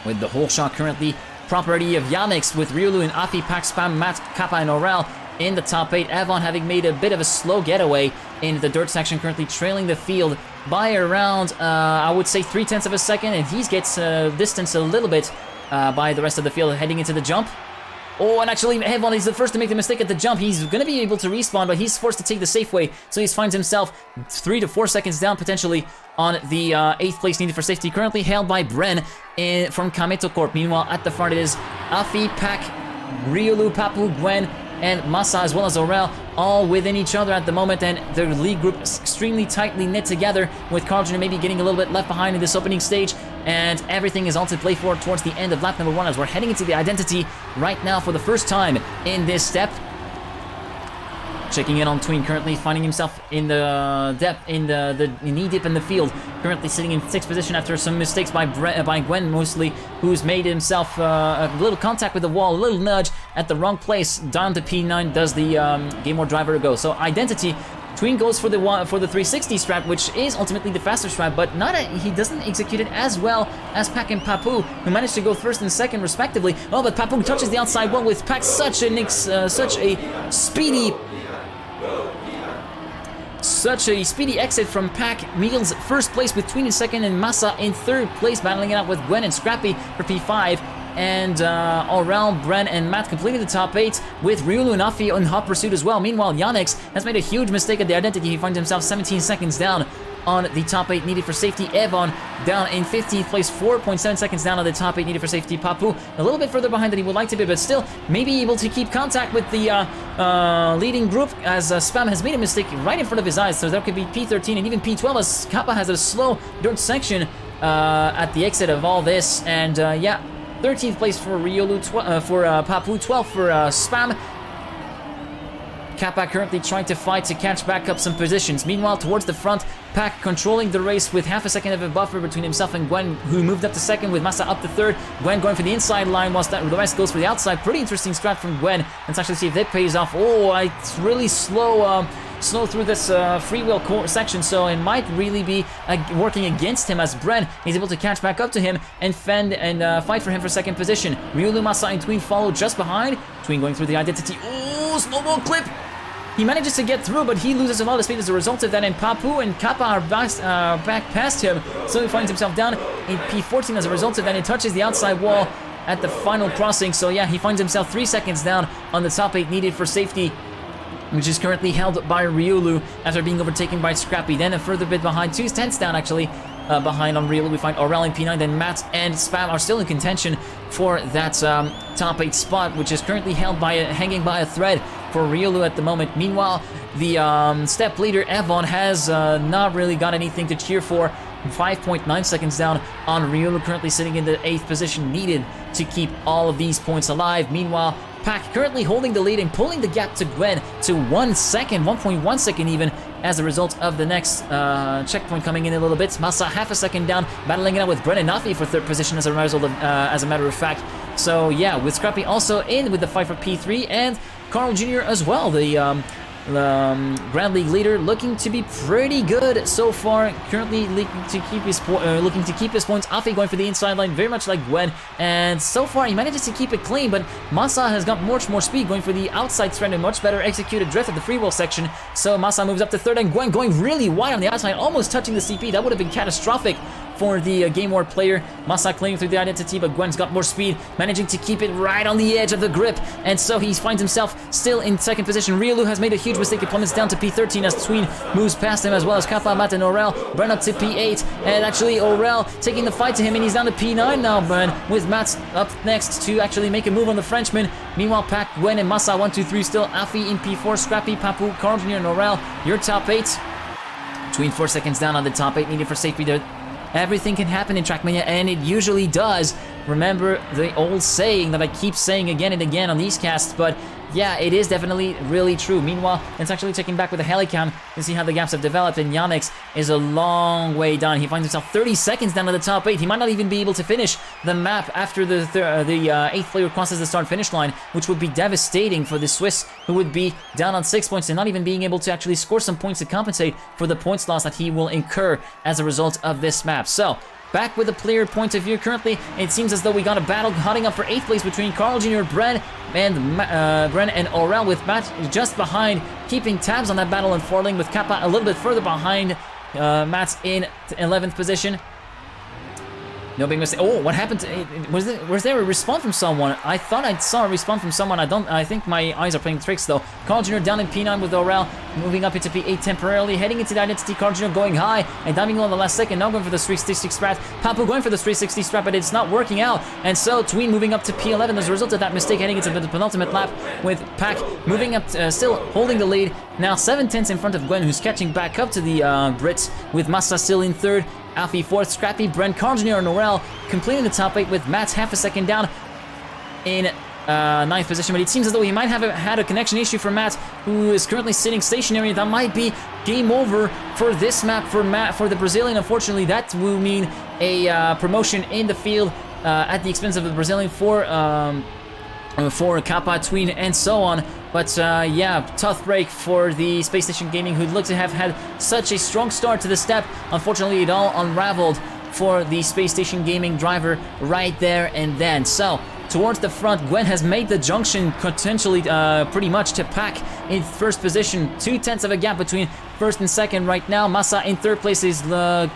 with the whole shot currently property of Yannick's, with Riolu and Afi, Pack, Spam, Matt, Kappa, and Aurel in the top 8. Evon having made a bit of a slow getaway in the dirt section, currently trailing the field by around, I would say, 0.3 of a second, and he gets distanced a little bit by the rest of the field heading into the jump. Oh, and actually, Evon is the first to make the mistake at the jump. He's going to be able to respawn, but he's forced to take the safe way. So he finds himself 3 to 4 seconds down, potentially, on the 8th place needed for safety. Currently held by Bren from Kameto Corp. Meanwhile, at the front it is Afi, Pac, Ryulu, Papu, Gwen, and Masa, as well as Aurel, all within each other at the moment, and their league group is extremely tightly knit together, with Carl Jr. maybe getting a little bit left behind in this opening stage, and everything is all to play for towards the end of lap number 1 as we're heading into the identity right now for the first time in this step. Checking in on Tween, currently finding himself in the depth, in the knee dip in the field, currently sitting in 6th position after some mistakes by Gwen mostly, who's made himself a little contact with the wall, a little nudge at the wrong place. Down to P9 does the Game War driver go. So identity, Tween goes for the 360 strat, which is ultimately the faster strat, but he doesn't execute it as well as Pac and Papu, who managed to go 1st and 2nd respectively. Oh, but Papu touches the outside wall with Pac, such a speedy exit from Pac. Meals 1st place with Tween in 2nd and Masa in 3rd place, battling it out with Gwen and Scrappy for P5. And Aurel, Bren, and Matt completing the top 8 with Ryulu and Afi in hot pursuit as well. Meanwhile, Yannick has made a huge mistake at the identity. He finds himself 17 seconds down on the top 8 needed for safety. Evon down in 15th place, 4.7 seconds down on the top 8 needed for safety. Papu a little bit further behind than he would like to be, but still maybe able to keep contact with the leading group, as Spam has made a mistake right in front of his eyes. So there could be P13 and even P12, as Kappa has a slow dirt section at the exit of all this. And yeah, 13th place for Ryulu, for Papu, 12th for Spam. Kappa currently trying to fight to catch back up some positions. Meanwhile, towards the front, Pac controlling the race with half a second of a buffer between himself and Gwen, who moved up to 2nd with Masa up to 3rd. Gwen going for the inside line whilst the rest goes for the outside. Pretty interesting strat from Gwen. Let's actually see if that pays off. Oh, it's really slow through this freewheel section, so it might really be working against him, as Bren is able to catch back up to him and fend and fight for him for 2nd position. Ryulu, Masa, and Tween follow just behind. Tween going through the identity. Oh, snowball clip! He manages to get through, but he loses a lot of speed as a result of that, and Papu and Kappa are back past him, so he finds himself down in P14 as a result of that. He touches the outside wall at the final crossing, so yeah, he finds himself 3 seconds down on the top 8 needed for safety, which is currently held by Ryulu after being overtaken by Scrappy. Then a further bit behind, 2 tenths down actually, behind on Ryulu. We find Aurel in P9, then Matt and Spam are still in contention for that top 8 spot, which is currently held by hanging by a thread for Ryulu at the moment. Meanwhile, the step leader Evon has not really got anything to cheer for. 5.9 seconds down on Ryulu, currently sitting in the 8th position needed to keep all of these points alive. Meanwhile, Pac currently holding the lead and pulling the gap to Gwen to 1 second, 1.1 second even, as a result of the next checkpoint coming in a little bit. Masa half a second down, battling it out with Bren and Nafi for 3rd position as a matter of fact. So yeah, with Scrappy also in with the fight for P3, and Carl Jr. as well, the Grand League leader, looking to be pretty good so far. Currently looking to keep his points. Afi going for the inside line, very much like Gwen, and so far he manages to keep it clean. But Masa has got much more speed, going for the outside thread and much better executed drift at the freewheel section. So Masa moves up to 3rd, and Gwen going really wide on the outside, almost touching the CP. That would have been catastrophic for the Game War player. Masa claiming through the identity, but Gwen's got more speed, managing to keep it right on the edge of the grip, and so he finds himself still in 2nd position. Ryulu has made a huge mistake. He plummets down to P13 as Tween moves past him, as well as Kappa, Matt, and Aurel. Bren up to P8, and actually Aurel taking the fight to him, and he's down to P9 now, Bren, with Matt up next to actually make a move on the Frenchman. Meanwhile, Pac, Gwen, and Masa 1, 2, 3 still. Afi in P4, Scrappy, Papu, Carl Jr., and Aurel, your top 8. Tween 4 seconds down on the top 8 needed for safety there. Everything can happen in TrackMania, and it usually does. Remember the old saying that I keep saying again and again on these casts, but yeah, it is definitely really true. Meanwhile, it's actually checking back with the helicam to see how the gaps have developed, and Yannick is a long way down. He finds himself 30 seconds down to the top 8. He might not even be able to finish the map after the 8th player crosses the start-finish line, which would be devastating for the Swiss, who would be down on 6 points and not even being able to actually score some points to compensate for the points loss that he will incur as a result of this map. So, back with the player point of view, currently it seems as though we got a battle hotting up for 8th place between Carl Jr., Bren and Aurel, with Matt just behind, keeping tabs on that battle and falling, with Kappa a little bit further behind. Matt's in 11th position. No big mistake. Oh, what happened? Was there a respawn from someone? I thought I saw a respawn from someone. I think my eyes are playing tricks though. Carl Jr. down in P9 with Aurel, moving up into P8 temporarily, heading into the identity. Carl Jr. going high and diving low on the last second. Now going for the 360 strat. Papu going for the 360 strat, but it's not working out. And so Tween moving up to P11 as a result of that mistake, heading into the penultimate lap with Pack moving up, still holding the lead. Now 7/10 in front of Gwen, who's catching back up to the Brits, with Massa still in third. Alfie fourth, Scrappy, Brent, Carl Jr. and Aurel completing the top 8 with Matt half a second down in ninth position. But it seems as though he might have had a connection issue for Matt, who is currently sitting stationary. That might be game over for this map for Matt, for the Brazilian. Unfortunately, that will mean a promotion in the field at the expense of the Brazilian for Kappa, Tween, and so on. But yeah, tough break for the Space Station Gaming, who looked to have had such a strong start to the step. Unfortunately, it all unraveled for the Space Station Gaming driver right there and then. So, towards the front, Gwen has made the junction potentially pretty much to Pack in first position. 2/10 of a gap between first and second right now. Massa in third place is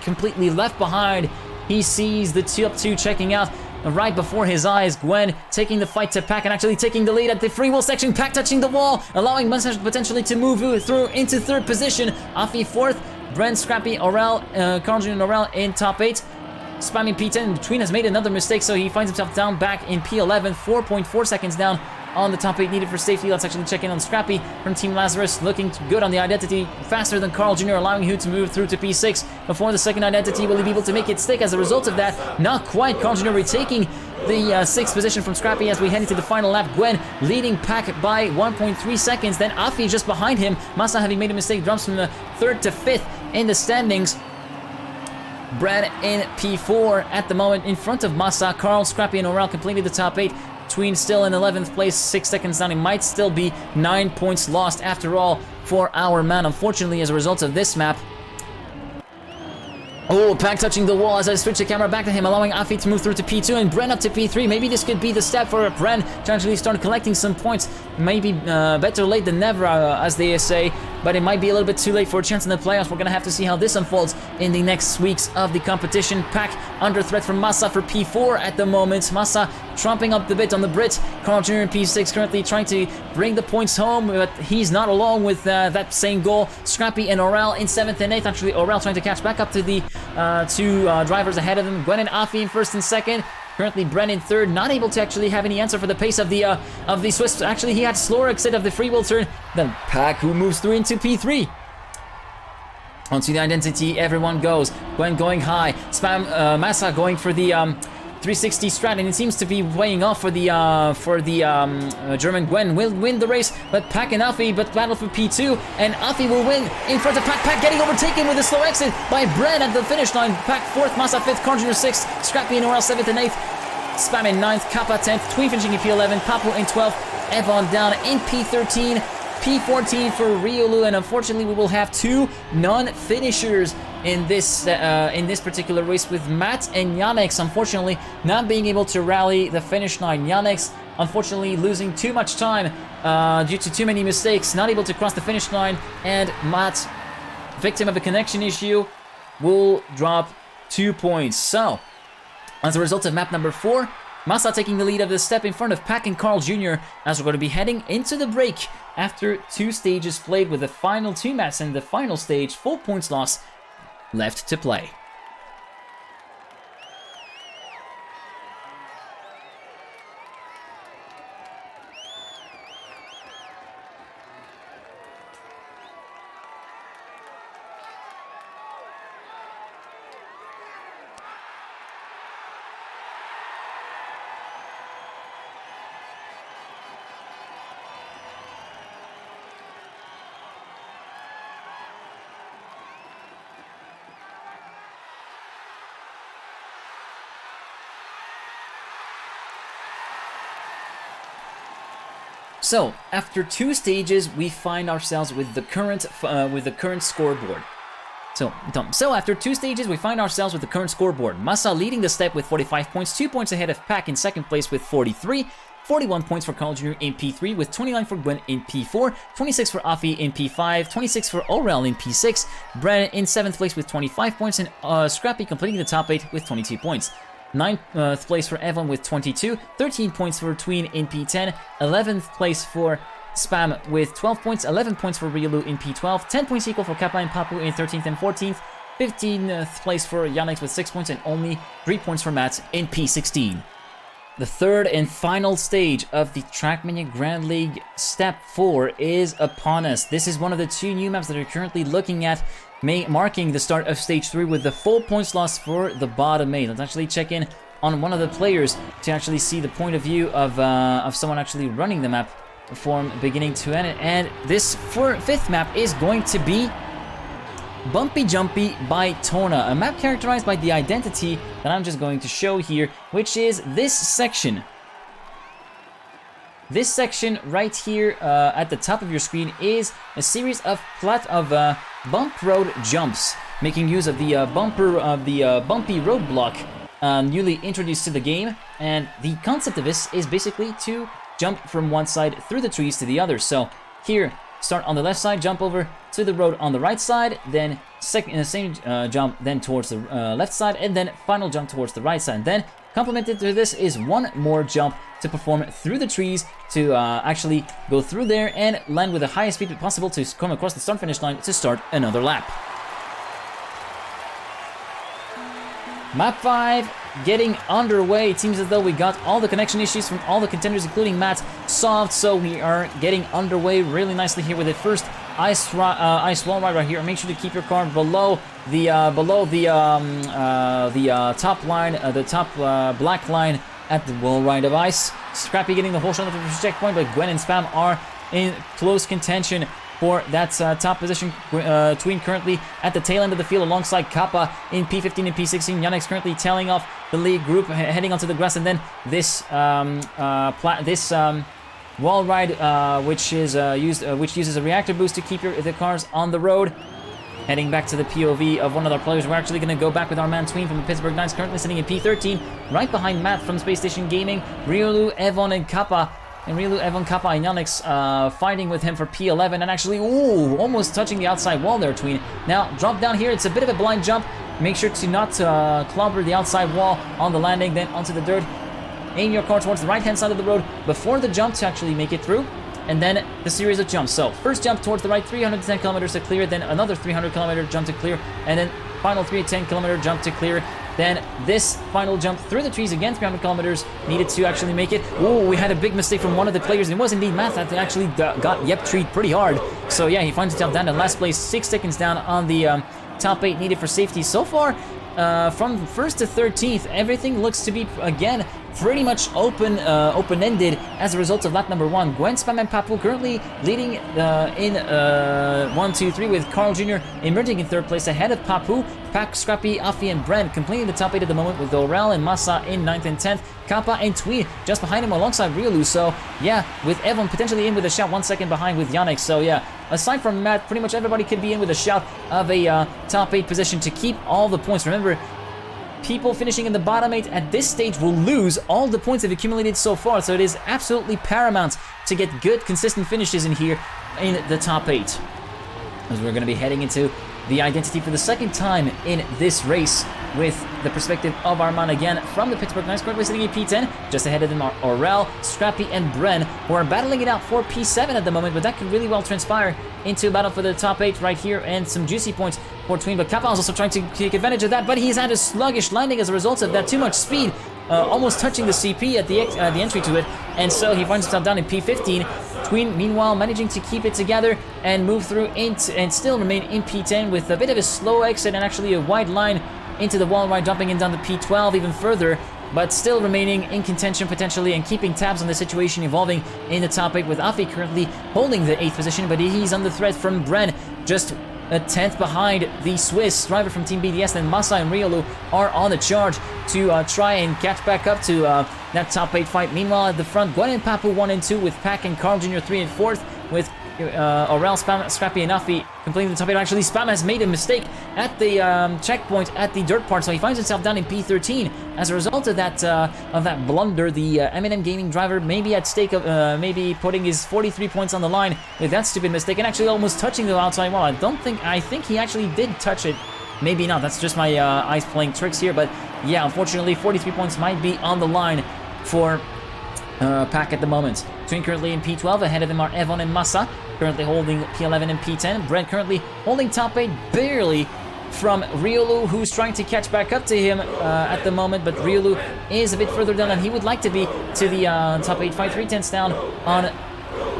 completely left behind. He sees the top two checking out right before his eyes. Gwen taking the fight to Pack and actually taking the lead at the free wheel section. Pack touching the wall, allowing Massa potentially to move through into third position. Afi fourth, Brent, Scrappy, Aurel, Carl Jr. and Aurel in top 8. Spamming P10, Tween has made another mistake, so he finds himself down back in P11, 4.4 seconds down on the top 8 needed for safety. Let's actually check in on Scrappy from Team Lazarus, looking good on the identity, faster than Carl Jr., allowing him to move through to P6 before the second identity. Will he be able to make it stick as a result of that? Not quite. Carl Jr. retaking the 6th position from Scrappy as we head into the final lap. Gwen leading Pack by 1.3 seconds, then Afi just behind him. Massa, having made a mistake, drops from the 3rd to 5th in the standings. Brad in P4 at the moment in front of Massa. Carl, Scrappy, and Aurel completed the top 8. Tween still in 11th place, 6 seconds down. It might still be 9 points lost after all for our man, unfortunately, as a result of this map. Oh, Pack touching the wall as I switch the camera back to him, allowing Afi to move through to P2 and Bren up to P3. Maybe this could be the step for Bren to actually start collecting some points. Maybe better late than never, as they say, but it might be a little bit too late for a chance in the playoffs. We're going to have to see how this unfolds in the next weeks of the competition. Pack under threat from Massa for P4 at the moment. Massa trumping up the bit on the Brit. Carl Jr. in P6 currently trying to bring the points home, but he's not alone with that same goal. Scrappy and Aurel in 7th and 8th. Actually, Aurel trying to catch back up to the two drivers ahead of him. Gwen and Afi in 1st and 2nd. Currently, Bren in 3rd, not able to actually have any answer for the pace of the Swiss. Actually, he had slower exit of the free wheel turn than Pack, who moves through into P3. Onto the identity, everyone goes. Gwen going high. Massa going for the 360 strat, and it seems to be weighing off for the German. Gwen will win the race, but Pack and Afi but battle for P2, and Afi will win in front of Pack. Pack getting overtaken with a slow exit by Bren at the finish line. Pack 4th, Massa 5th, Carl Jr. 6th, Scrappy and Aurel 7th and 8th, Spam in 9th, Kappa 10th, Tween finishing in P11, Papu in 12th, Evon down in P13, P14 for Riolu, and unfortunately we will have 2 non-finishers in this particular race, with Matt and Yannick unfortunately not being able to rally the finish line. Yannick unfortunately losing too much time due to too many mistakes, not able to cross the finish line, and Matt, victim of a connection issue, will drop 2 points. So, as a result of map number 4, Massa taking the lead of the step in front of Pack and Carl Jr. as we're going to be heading into the break after 2 stages played, with the final 2 maps and the final stage, 4 points lost left to play. So, after 2 stages, we find ourselves with the current scoreboard. So after 2 stages, we find ourselves with the current scoreboard. Massa leading the step with 45 points, 2 points ahead of Pack in 2nd place with 43, 41 points for Carl Jr. in P3, with 29 for Gwen in P4, 26 for Afi in P5, 26 for Aurel in P6, Bren in 7th place with 25 points, and Scrappy completing the top 8 with 22 points. 9th place for Evon with 22, 13 points for Tween in P10, 11th place for Spam with 12 points, 11 points for Riolu in P12, 10 points equal for Kappa and Papu in 13th and 14th, 15th place for Yannick with 6 points, and only 3 points for Matt in P16. The third and final stage of the TrackMania Grand League Step 4 is upon us. This is one of the 2 new maps that we're currently looking at, marking the start of Stage 3 with the full points loss for the bottom 8. Let's actually check in on one of the players to actually see the point of view of someone actually running the map from beginning to end. And this 5th map is going to be Bumpy Jumpy by Tona, a map characterized by the identity that I'm just going to show here, which is this section. This section right here at the top of your screen is a series of bump road jumps, making use of the bumpy roadblock newly introduced to the game. And the concept of this is basically to jump from one side through the trees to the other. So here, start on the left side, jump over to the road on the right side, then same jump then towards the left side, and then final jump towards the right side. And then complemented to this is one more jump to perform through the trees to actually go through there and land with the highest speed possible to come across the start-finish line to start another lap. Map 5 getting underway. It seems as though we got all the connection issues from all the contenders, including Matt, solved, so we are getting underway really nicely here with the first ice wall ride right here. Make sure to keep your car below the top line, the top black line at the wall ride of ice. Scrappy getting the whole shot of the checkpoint, but Gwen and Spam are in close contention for that top position. Tween currently at the tail end of the field alongside Kappa in P15 and P16. Yannick's currently tailing off the lead group, heading onto the grass, and then this wall ride, which uses a reactor boost to keep the cars on the road. Heading back to the POV of one of our players, we're actually going to go back with our man Tween from the Pittsburgh Knights, currently sitting in P13, right behind Matt from Space Station Gaming, Riolu, Evon, and Kappa. And Riolu, Evon, Kappa, and Yannick's fighting with him for P11, and actually, almost touching the outside wall there, Tween. Now, drop down here, it's a bit of a blind jump. Make sure to not clobber the outside wall on the landing, then onto the dirt. Aim your car towards the right-hand side of the road before the jump to actually make it through. And then the series of jumps. So, first jump towards the right, 310 kilometers to clear, then another 300 kilometer jump to clear, and then final 310 kilometer jump to clear. Then this final jump through the trees again, 300 kilometers needed to actually make it. We had a big mistake from one of the players. It was indeed Matt that actually got yep-treed pretty hard. So yeah, he finds himself down in last place, 6 seconds down on the top 8 needed for safety. So far, from 1st to 13th, everything looks to be, again, pretty much open-ended as a result of lap number 1. Gwen, Spam, and Papu currently leading in 1, 2, 3, with Carl Jr. emerging in 3rd place ahead of Papu. Pack, Scrappy, Afi, and Bren completing the top 8 at the moment, with Dorel and Massa in 9th and 10th. Kappa and Twee just behind him alongside Riolu. So yeah, with Evon potentially in with a shout, 1 second behind with Yannick. So yeah, aside from Matt, pretty much everybody could be in with a shout of a top 8 position to keep all the points. Remember, people finishing in the bottom 8 at this stage will lose all the points they've accumulated so far, so it is absolutely paramount to get good, consistent finishes in here in the top 8. As we're going to be heading into the identity for the second time in this race, with the perspective of our man again from the Pittsburgh Knights, currently sitting in P10. Just ahead of them are Aurel, Scrappy, and Bren, who are battling it out for P7 at the moment, but that could really well transpire into a battle for the top 8 right here, and some juicy points for Tween. But Kappa is also trying to take advantage of that, but he's had a sluggish landing as a result of that. Too much speed, almost touching the CP at the entry to it, and so he finds himself down in P15. Tween, meanwhile, managing to keep it together and move through and still remain in P10 with a bit of a slow exit and actually a wide line into the wall ride, jumping in down to P12 even further, but still remaining in contention potentially and keeping tabs on the situation evolving in the top 8, with Afi currently holding the 8th position, but he's under threat from Bren, just a 10th behind the Swiss driver from Team BDS. Then Massa and Riolu are on the charge to try and catch back up to that top 8 fight. Meanwhile, at the front, Gwen and Papu 1 and 2, with Pack and Carl Jr. 3 and 4th, with Aurel, Spam, Scrappy, and Afi completing the top 8. Actually, Spam has made a mistake at the checkpoint at the dirt part, so he finds himself down in P13 as a result of that blunder. The M&M Gaming driver may be at stake of maybe putting his 43 points on the line with that stupid mistake, and actually almost touching the outside wall. I think he actually did touch it. Maybe not, that's just my eyes playing tricks here, but yeah, unfortunately, 43 points might be on the line for Pack at the moment. Twin currently in P12, ahead of him are Evon and Massa, currently holding P11 and P10. Brent currently holding top 8, barely from Riolu, who's trying to catch back up to him at the moment, but Riolu is a bit further down than he would like to be to the top 8 fight. 3/10 down on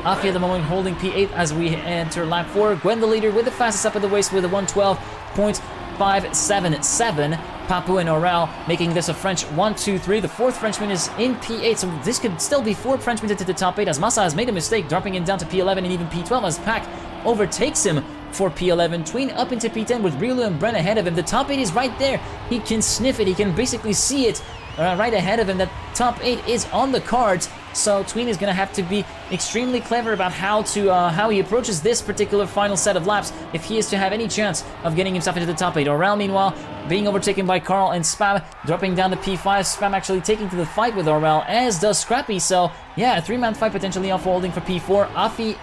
Afi at the moment, holding P8 as we enter lap 4. Gwen the leader with the fastest up at the waist with a 1:12.577. Papu and Oral making this a French 1-2-3. The fourth Frenchman is in P8, so this could still be 4 Frenchmen into the top 8 as Massa has made a mistake, dropping him down to P11 and even P12 as Pack overtakes him for P11. Tween up into P10 with Riolu and Bren ahead of him. The top 8 is right there. He can sniff it. He can basically see it right ahead of him. That top 8 is on the cards. So Tween is going to have to be extremely clever about how he approaches this particular final set of laps if he is to have any chance of getting himself into the top 8. Oral, meanwhile, being overtaken by Carl and Spam, dropping down to P5. Spam actually taking to the fight with Oral, as does Scrappy. So, yeah, a 3-man fight potentially unfolding for P4. Afi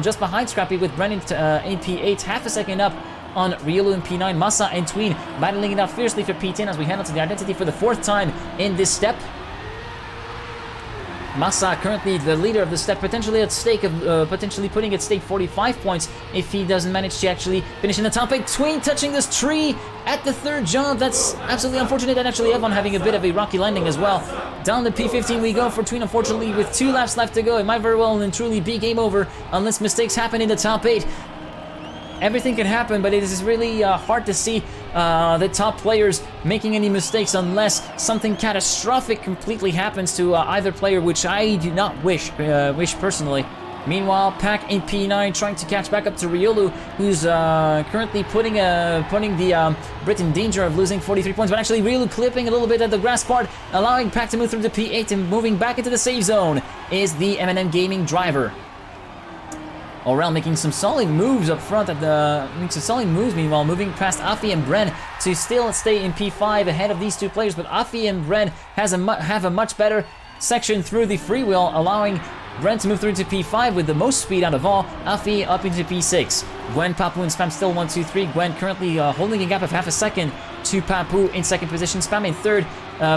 just behind Scrappy with Brennan in P8, half a second up on Riolu in P9. Massa and Tween battling it out fiercely for P10 as we head on to the identity for the 4th time in this step. Massa currently the leader of the step, potentially at stake of potentially putting at stake 45 points if he doesn't manage to actually finish in the top 8. Tween touching this tree at the 3rd jump. That's absolutely unfortunate, and actually Evon having a bit of a rocky landing as well. Down to P15 we go for Tween, unfortunately, with 2 laps left to go. It might very well and truly be game over unless mistakes happen in the top 8. Everything can happen, but it is really hard to see the top players making any mistakes unless something catastrophic completely happens to either player, which I do not wish personally. Meanwhile, Pack in P9 trying to catch back up to Riolu, who's currently putting the Brit in danger of losing 43 points, but actually Riolu clipping a little bit at the grass part, allowing Pack to move through the P8 and moving back into the safe zone is the M&M Gaming driver. Oral making some solid moves up front meanwhile, moving past Afi and Bren to still stay in P5 ahead of these 2 players, but Afi and Bren have a much better section through the freewheel, allowing Bren to move through to P5 with the most speed out of all. Afi up into P6. Gwen, Papu, and Spam still 1-2-3. Gwen currently holding a gap of half a second to Papu in 2nd position. Spam in 3rd,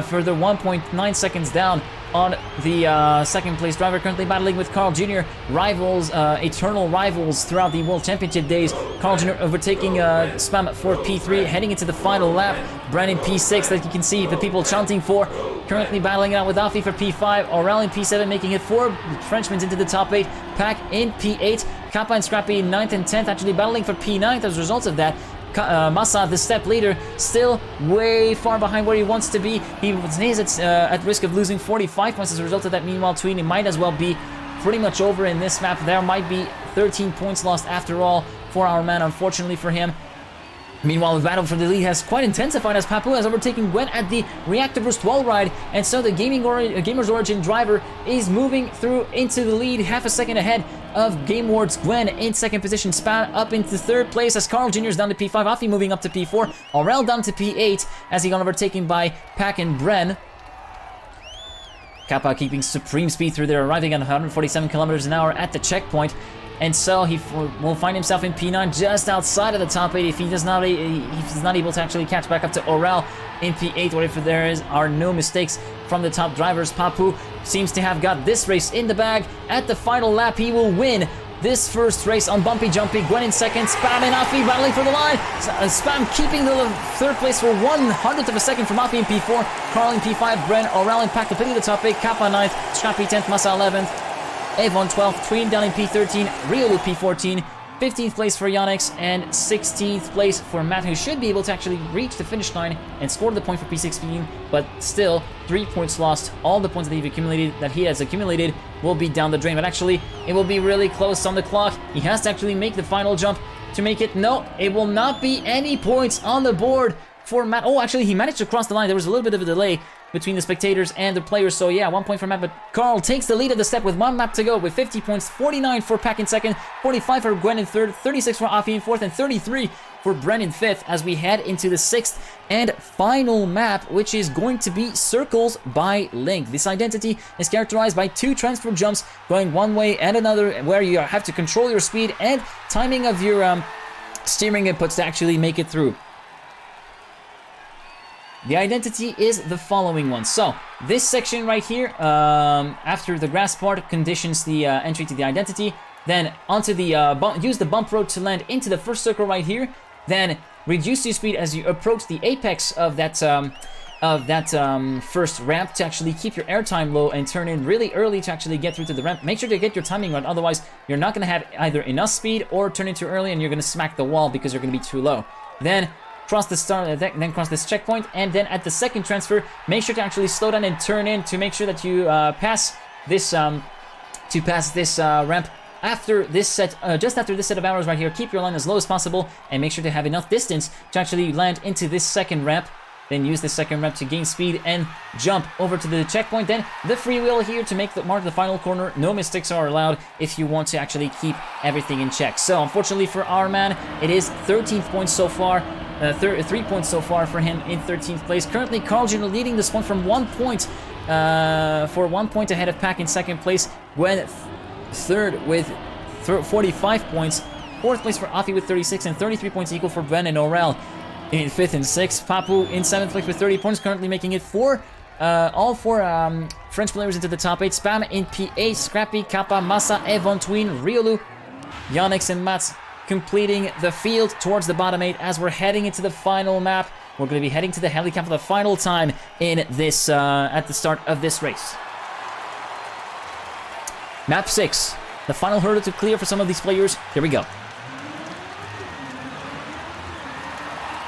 further 1.9 seconds down on the 2nd place driver, currently battling with Carl Jr. Rivals, eternal rivals throughout the World Championship days. Carl Jr. overtaking Spam for P3, heading into the final lap. Bren in P6 that you can see the people chanting for. Currently battling it out with Afi for P5. Oral in P7, making it 4 Frenchmen into the top 8. Pack in P8. Kappa and Scrappy in 9th and 10th, actually battling for P9 as a result of that. Massa, the step leader, still way far behind where he wants to be. He is at risk of losing 45 points as a result of that. Meanwhile, Tween might as well be pretty much over in this map. There might be 13 points lost after all for our man, unfortunately for him. Meanwhile, the battle for the lead has quite intensified as Papu has overtaken Gwen at the Reactor vs. 12 ride, and so the Gamers Origin driver is moving through into the lead, half a second ahead of Game Ward's Gwen in 2nd position. Span up into 3rd place as Carl Jr. is down to P5, Afi moving up to P4, Aurel down to P8 as he got overtaken by Pack and Bren. Kappa keeping supreme speed through there, arriving at 147 kilometers an hour at the checkpoint. And so he will find himself in P9 just outside of the top 8 if he's not able to actually catch back up to Oral in P8, or if there are no mistakes from the top drivers. Papu seems to have got this race in the bag. At the final lap, he will win this first race on Bumpy Jumpy. Gwen in 2nd, Spam and Afi battling for the line. Spam keeping the 3rd place for 1/100th of a second from Afi in P4. Carl in P5, Bren, Oral in Pack completing the top 8. Kappa 9th, Scrappy 10th, Massa 11th. Avon 12th, Tween down in P13, Riolu P14, 15th place for Yonix, and 16th place for Matt, who should be able to actually reach the finish line and score the point for P16, but still 3 points lost. All the points that he has accumulated will be down the drain, but actually it will be really close on the clock. He has to actually make the final jump to make it. No, it will not be any points on the board for Matt. Oh, actually he managed to cross the line. There was a little bit of a delay between the spectators and the players, so yeah, 1 point for Matt, but Carl takes the lead of the step with 1 lap to go with 50 points, 49 for Pack in 2nd, 45 for Gwen in 3rd, 36 for Afi in 4th, and 33 for Bren in 5th as we head into the 6th and final map, which is going to be Circles by Link. This identity is characterized by 2 transfer jumps going one way and another, where you have to control your speed and timing of your steering inputs to actually make it through. the identity is the following one. So this section right here, after the grass part, conditions the entry to the identity. Then onto the use the bump road to land into the first circle right here. Then reduce your speed as you approach the apex of that first ramp to actually keep your airtime low and turn in really early to actually get through to the ramp. Make sure to get your timing right, otherwise you're not going to have either enough speed or turn in too early and you're going to smack the wall because you're going to be too low. Then cross the then cross this checkpoint, and then at the second transfer, make sure to actually slow down and turn in to make sure that you pass this ramp. After this set, just after this set of arrows right here, keep your line as low as possible and make sure to have enough distance to actually land into this second ramp. Then use the second ramp to gain speed and jump over to the checkpoint. Then the freewheel here to mark the final corner. No mistakes are allowed if you want to actually keep everything in check. So unfortunately for our man, it is 13th point so far. 3 points so far for him in 13th place. Currently, Carl Jr. leading this one from 1 point, for 1 point ahead of Pack in second place. Gwen third with 45 points. Fourth place for Afi with 36 and 33 points equal for Ben and Orel in 5th and 6th. Papu in 7th place with 30 points, currently making it all four French players into the top 8. Spam in P8, Scrappy, Kappa, Massa, Evon, Tween, Riolu, Yannick and Mats completing the field towards the bottom 8 as we're heading into the final map. We're going to be heading to the Helicap for the final time in this at the start of this race. Map 6, the final hurdle to clear for some of these players. Here we go.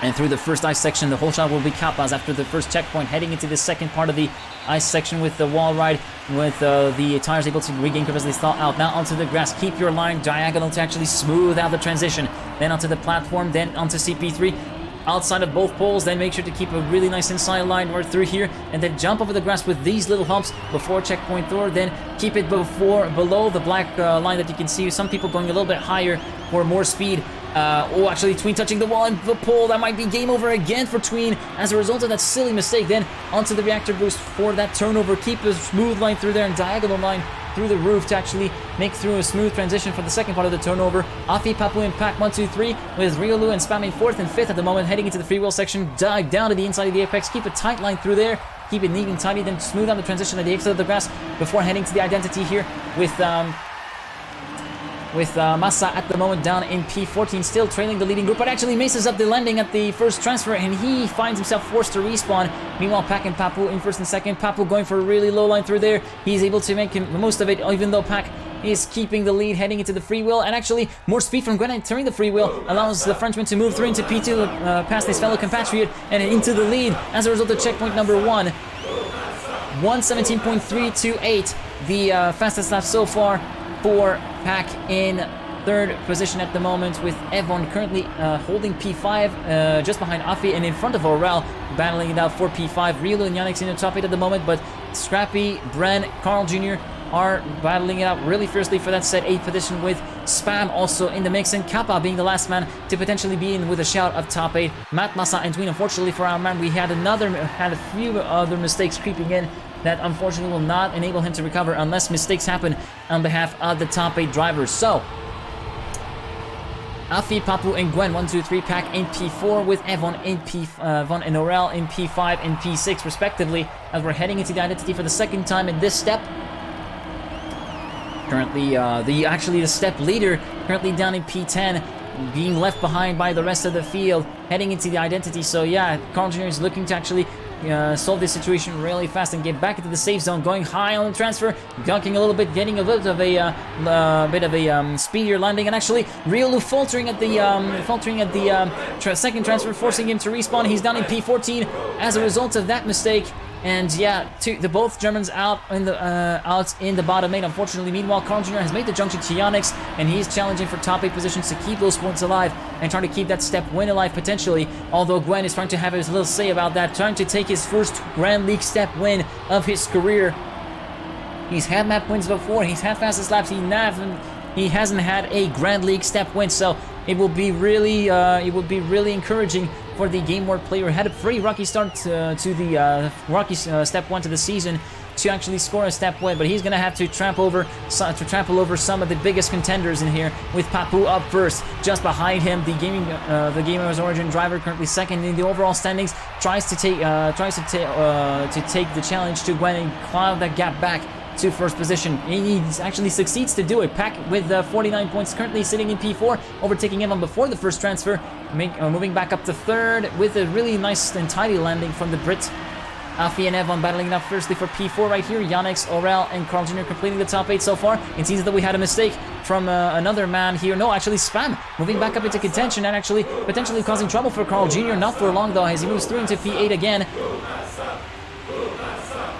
And through the first ice section, the whole shot will be Kappa's after the first checkpoint, heading into the second part of the ice section with the wall ride, with the tires able to regain grip as they thaw out. Now onto the grass. Keep your line diagonal to actually smooth out the transition. Then onto the platform, then onto CP3. Outside of both poles, then make sure to keep a really nice inside line right through here, and then jump over the grass with these little humps before checkpoint Thor. Then keep it below the black line that you can see. Some people going a little bit higher for more speed. Oh, actually, Tween touching the wall and the pole. That might be game over again for Tween as a result of that silly mistake. Then onto the reactor boost for that turnover. Keep a smooth line through there and diagonal line through the roof to actually make through a smooth transition for the second part of the turnover. Afi, Papu, and Pack 1, 2, 3 with Riolu and Spam in 4th and 5th at the moment, heading into the freewheel section. Dive down to the inside of the apex. Keep a tight line through there. Keep it neat and tidy. Then smooth out the transition at the exit of the grass before heading to the identity here with Massa at the moment down in P14, still trailing the leading group, but actually messes up the landing at the first transfer, and he finds himself forced to respawn. Meanwhile, Pack and Papu in 1st and 2nd. Papu going for a really low line through there. He's able to make the most of it, even though Pack is keeping the lead heading into the freewheel, and actually more speed from Gwen entering the freewheel allows the Frenchman to move through into P2 past his fellow compatriot and into the lead as a result of checkpoint number 1. 1:17.328, the fastest lap so far for Pack in 3rd position at the moment, with Evon currently holding P5 just behind Afi and in front of Orel, battling it out for P5. Riolu and Yannick in the top 8 at the moment, but Scrappy, Bren, Carl Jr. are battling it out really fiercely for that set 8 position, with Spam also in the mix and Kappa being the last man to potentially be in with a shout of top 8. Matt, Massa, and Tween. Unfortunately for our man, we had a few other mistakes creeping in that unfortunately will not enable him to recover unless mistakes happen on behalf of the top 8 drivers. So, Afi, Papu, and Gwen, 1, 2, 3, Pack in P4 with Evon in Von and Orel in P5 and P6 respectively, as we're heading into the identity for the second time in this step. Currently, the step leader currently down in P10, being left behind by the rest of the field, heading into the identity. So yeah, Carl Jr. is looking to actually solve this situation really fast and get back into the safe zone, going high on the transfer, gunking a little bit, getting a bit of a speedier landing, and actually Riolu faltering at the second transfer, forcing him to respawn. He's down in P14 as a result of that mistake. And yeah, both Germans out in the bottom 8, unfortunately. Meanwhile, Carl Jr. has made the junction to Yannick, and he's challenging for top 8 positions to keep those points alive and trying to keep that step win alive potentially. Although Gwen is trying to have his little say about that, trying to take his first Grand League step win of his career. He's had map wins before, he's had fastest laps, he hasn't had a Grand League step win, so it will be really encouraging for the Game World player. Had a pretty rocky start to the rocky step 1 to the season, to actually score a step win, but he's going to have to trample over some of the biggest contenders in here, with Papou up first. Just behind him, the Gamers Origin driver, currently second in the overall standings, tries to take the challenge to Gwen and claw that gap back to first position. He actually succeeds to do it. Pack with 49 points, currently sitting in P4, overtaking Evan before the first transfer, moving back up to third with a really nice and tidy landing from the Brit. Afi and Evan battling it out firstly for P4 right here. Yannick, Aurel, and Carl Jr. completing the top 8 so far. It seems that we had a mistake from another man here. No, actually Spam moving back up into contention and actually potentially causing trouble for Carl Jr. Not for long though, as he moves through into P8 again.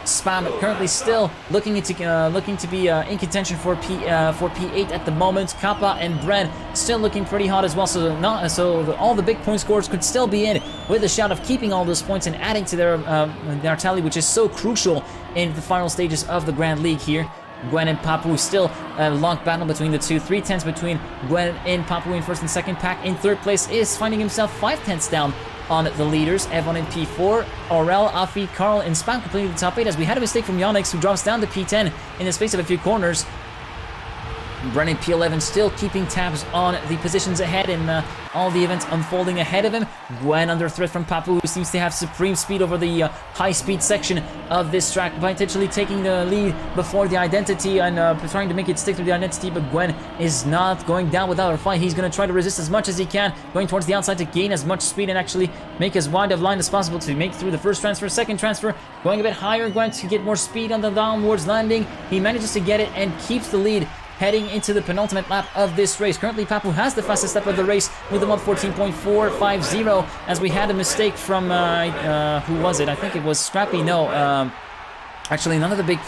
Spam currently still looking to be in contention for P8 at the moment. Kappa and Bren still looking pretty hot as well. So all the big point scorers could still be in, with a shout of keeping all those points and adding to their tally, which is so crucial in the final stages of the Grand League here. Gwen and Papou still a long battle between the two. 3/10 between Gwen and Papou in first and second. Pack in third place is finding himself 5/10 down on the leaders. Evan in P4, Aurel, Afi, Carl, and Spam completing the top 8, as we had a mistake from Yannick, who drops down to P10 in the space of a few corners. Brennan P11 still keeping tabs on the positions ahead and all the events unfolding ahead of him. Gwen under threat from Papou, who seems to have supreme speed over the high-speed section of this track, potentially taking the lead before the identity and trying to make it stick to the identity, but Gwen is not going down without a fight. He's going to try to resist as much as he can, going towards the outside to gain as much speed and actually make as wide of line as possible to make through the first transfer. Second transfer, going a bit higher, Gwen to get more speed on the downwards landing. He manages to get it and keeps the lead, heading into the penultimate lap of this race. Currently, Papou has the fastest lap of the race with a 1:14.450, as we had a mistake from, who was it? I think it was Scrappy. No, actually, none of the big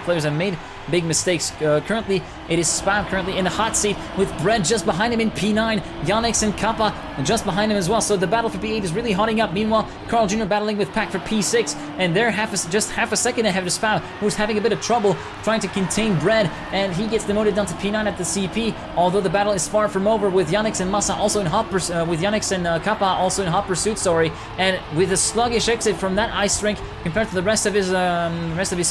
players have made big mistakes. Currently, it is Spam currently in the hot seat, with Brett just behind him in P9, Yannick and Kappa just behind him as well. So the battle for P8 is really hotting up. Meanwhile, Carl Jr. battling with Pack for P6, and they're just half a second ahead of Spam, who's having a bit of trouble trying to contain Brett, and he gets demoted down to P9 at the CP. Although the battle is far from over, with Yannick and Massa also in hot pursuit, with Yannick and Kappa also in hot pursuit. Sorry, and with a sluggish exit from that ice rink compared to the rest of his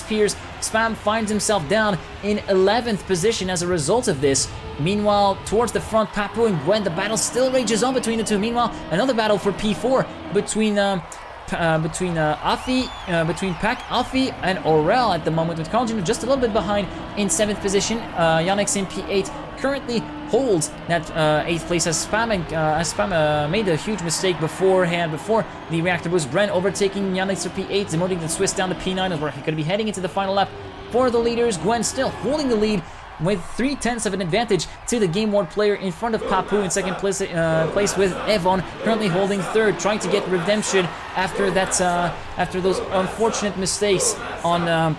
peers, Spam finds himself down in 11th position as a result of this. Meanwhile, towards the front, Papou and Gwen, the battle still rages on between the two. Meanwhile, another battle for P4 between Pack, Afi, and Aurel at the moment, with Carl Jr. just a little bit behind in 7th position. Yannick in P8 currently holds that 8th place, as Spam made a huge mistake before the reactor boost. Bren overtaking Yannick to P8, demoting the Swiss down to P9, as we're going to be heading into the final lap for the leaders. Gwen still holding the lead with 3/10 of an advantage to the Game Ward player in front of Papou in second place, with Evan currently holding third, trying to get redemption after those unfortunate mistakes on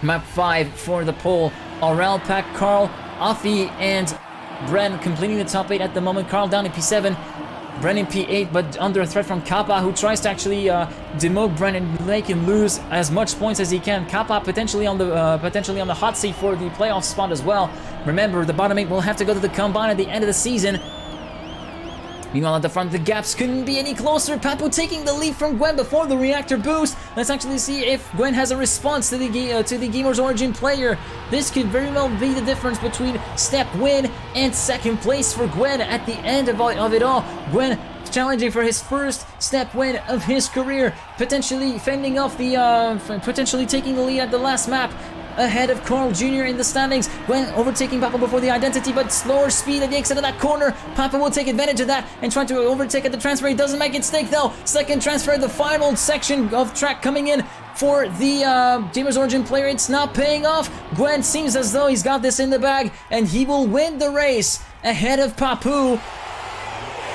map 5 for the pole. Aurel, Pack, Carl, Afi, and Bren completing the top 8 at the moment. Carl down in P7, Bren in P8, but under a threat from Kappa, who tries to actually demote Bren and make him lose as much points as he can. Kappa potentially on the hot seat for the playoff spot as well. Remember, the bottom 8 will have to go to the combine at the end of the season. Meanwhile, at the front, the gaps couldn't be any closer. Papou taking the lead from Gwen before the reactor boost. Let's actually see if Gwen has a response to the Gamers Origin player. This could very well be the difference between step win and second place for Gwen at the end of it all. Gwen challenging for his first step win of his career, potentially fending off potentially taking the lead at the last map, ahead of Carl Jr. in the standings. Gwen overtaking Papa before the identity, but slower speed at the exit of that corner. Papa will take advantage of that and try to overtake at the transfer. He doesn't make it stick though. Second transfer, the final section of track coming in for the Gamers Origin player. It's not paying off. Gwen seems as though he's got this in the bag, and he will win the race ahead of Papou.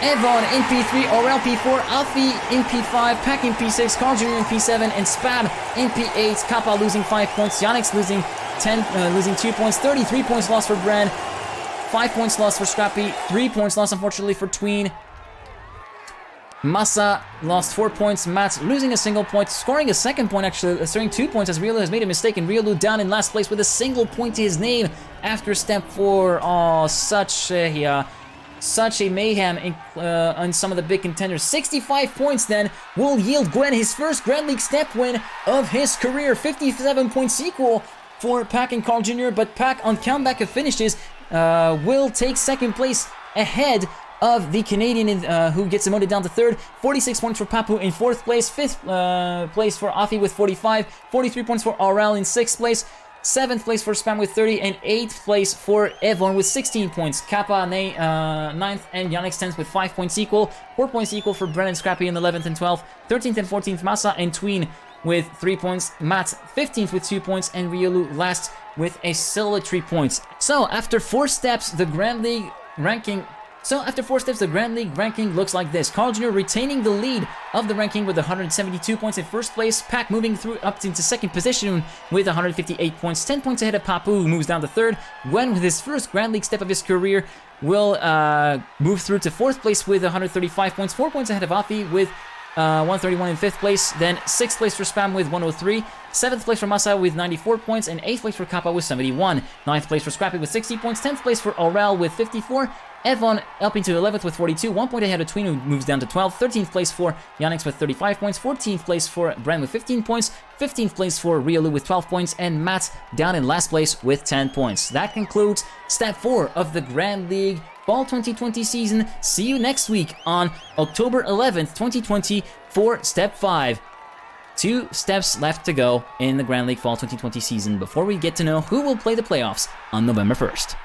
Evan in P3, Aurel P4, Afi in P5, Pack in P6, Carl Jr. in P7, and Spam in P8. Kappa losing 5 points, Yannick losing 2 points, 33 points lost for Bren, 5 points lost for Scrappy, 3 points lost unfortunately for Tween. Massa lost 4 points, Matt losing a single point, scoring a second point actually, scoring 2 points as Riolu has made a mistake, and Riolu down in last place with a single point to his name after step 4. Oh, such a mayhem on some of the big contenders. 65 points then will yield Gwen his first Grand League step win of his career. 57 points equal for Pac and Carl Jr., but Pac on comeback of finishes will take second place ahead of the Canadian who gets demoted down to third. 46 points for Papu in fourth place. Fifth place for Afi with 45. 43 points for Aurel in sixth place. 7th place for Spam with 30, and 8th place for Evon with 16 points. Kappa 9th, and Yannick's 10th with 5 points equal. 4 points equal for Brennan Scrappy in 11th and 12th. 13th and 14th, Masa and Tween with 3 points. Matt 15th with 2 points, and Riolu last with a solid 3 points. So after 4 steps, the Grand League ranking looks like this. Carl Jr. retaining the lead of the ranking with 172 points in first place. Pac moving through up into second position with 158 points. 10 points ahead of Papu, who moves down to third. Gwen, with his first Grand League step of his career, will move through to fourth place with 135 points. 4 points ahead of Afi with 131 in fifth place. Then 6th place for Spam with 103. 7th place for Masa with 94 points, and 8th place for Kappa with 71. 9th place for Scrappy with 60 points. 10th place for Aurel with 54. Evon up into 11th with 42, 1 point ahead of Tween, who moves down to 12th. 13th place for Yannick with 35 points. 14th place for Bren with 15 points. 15th place for Riolu with 12 points. And Matt down in last place with 10 points. That concludes Step 4 of the Grand League Fall 2020 season. See you next week on October 11th, 2020 for Step 5. 2 steps left to go in the Grand League Fall 2020 season before we get to know who will play the playoffs on November 1st.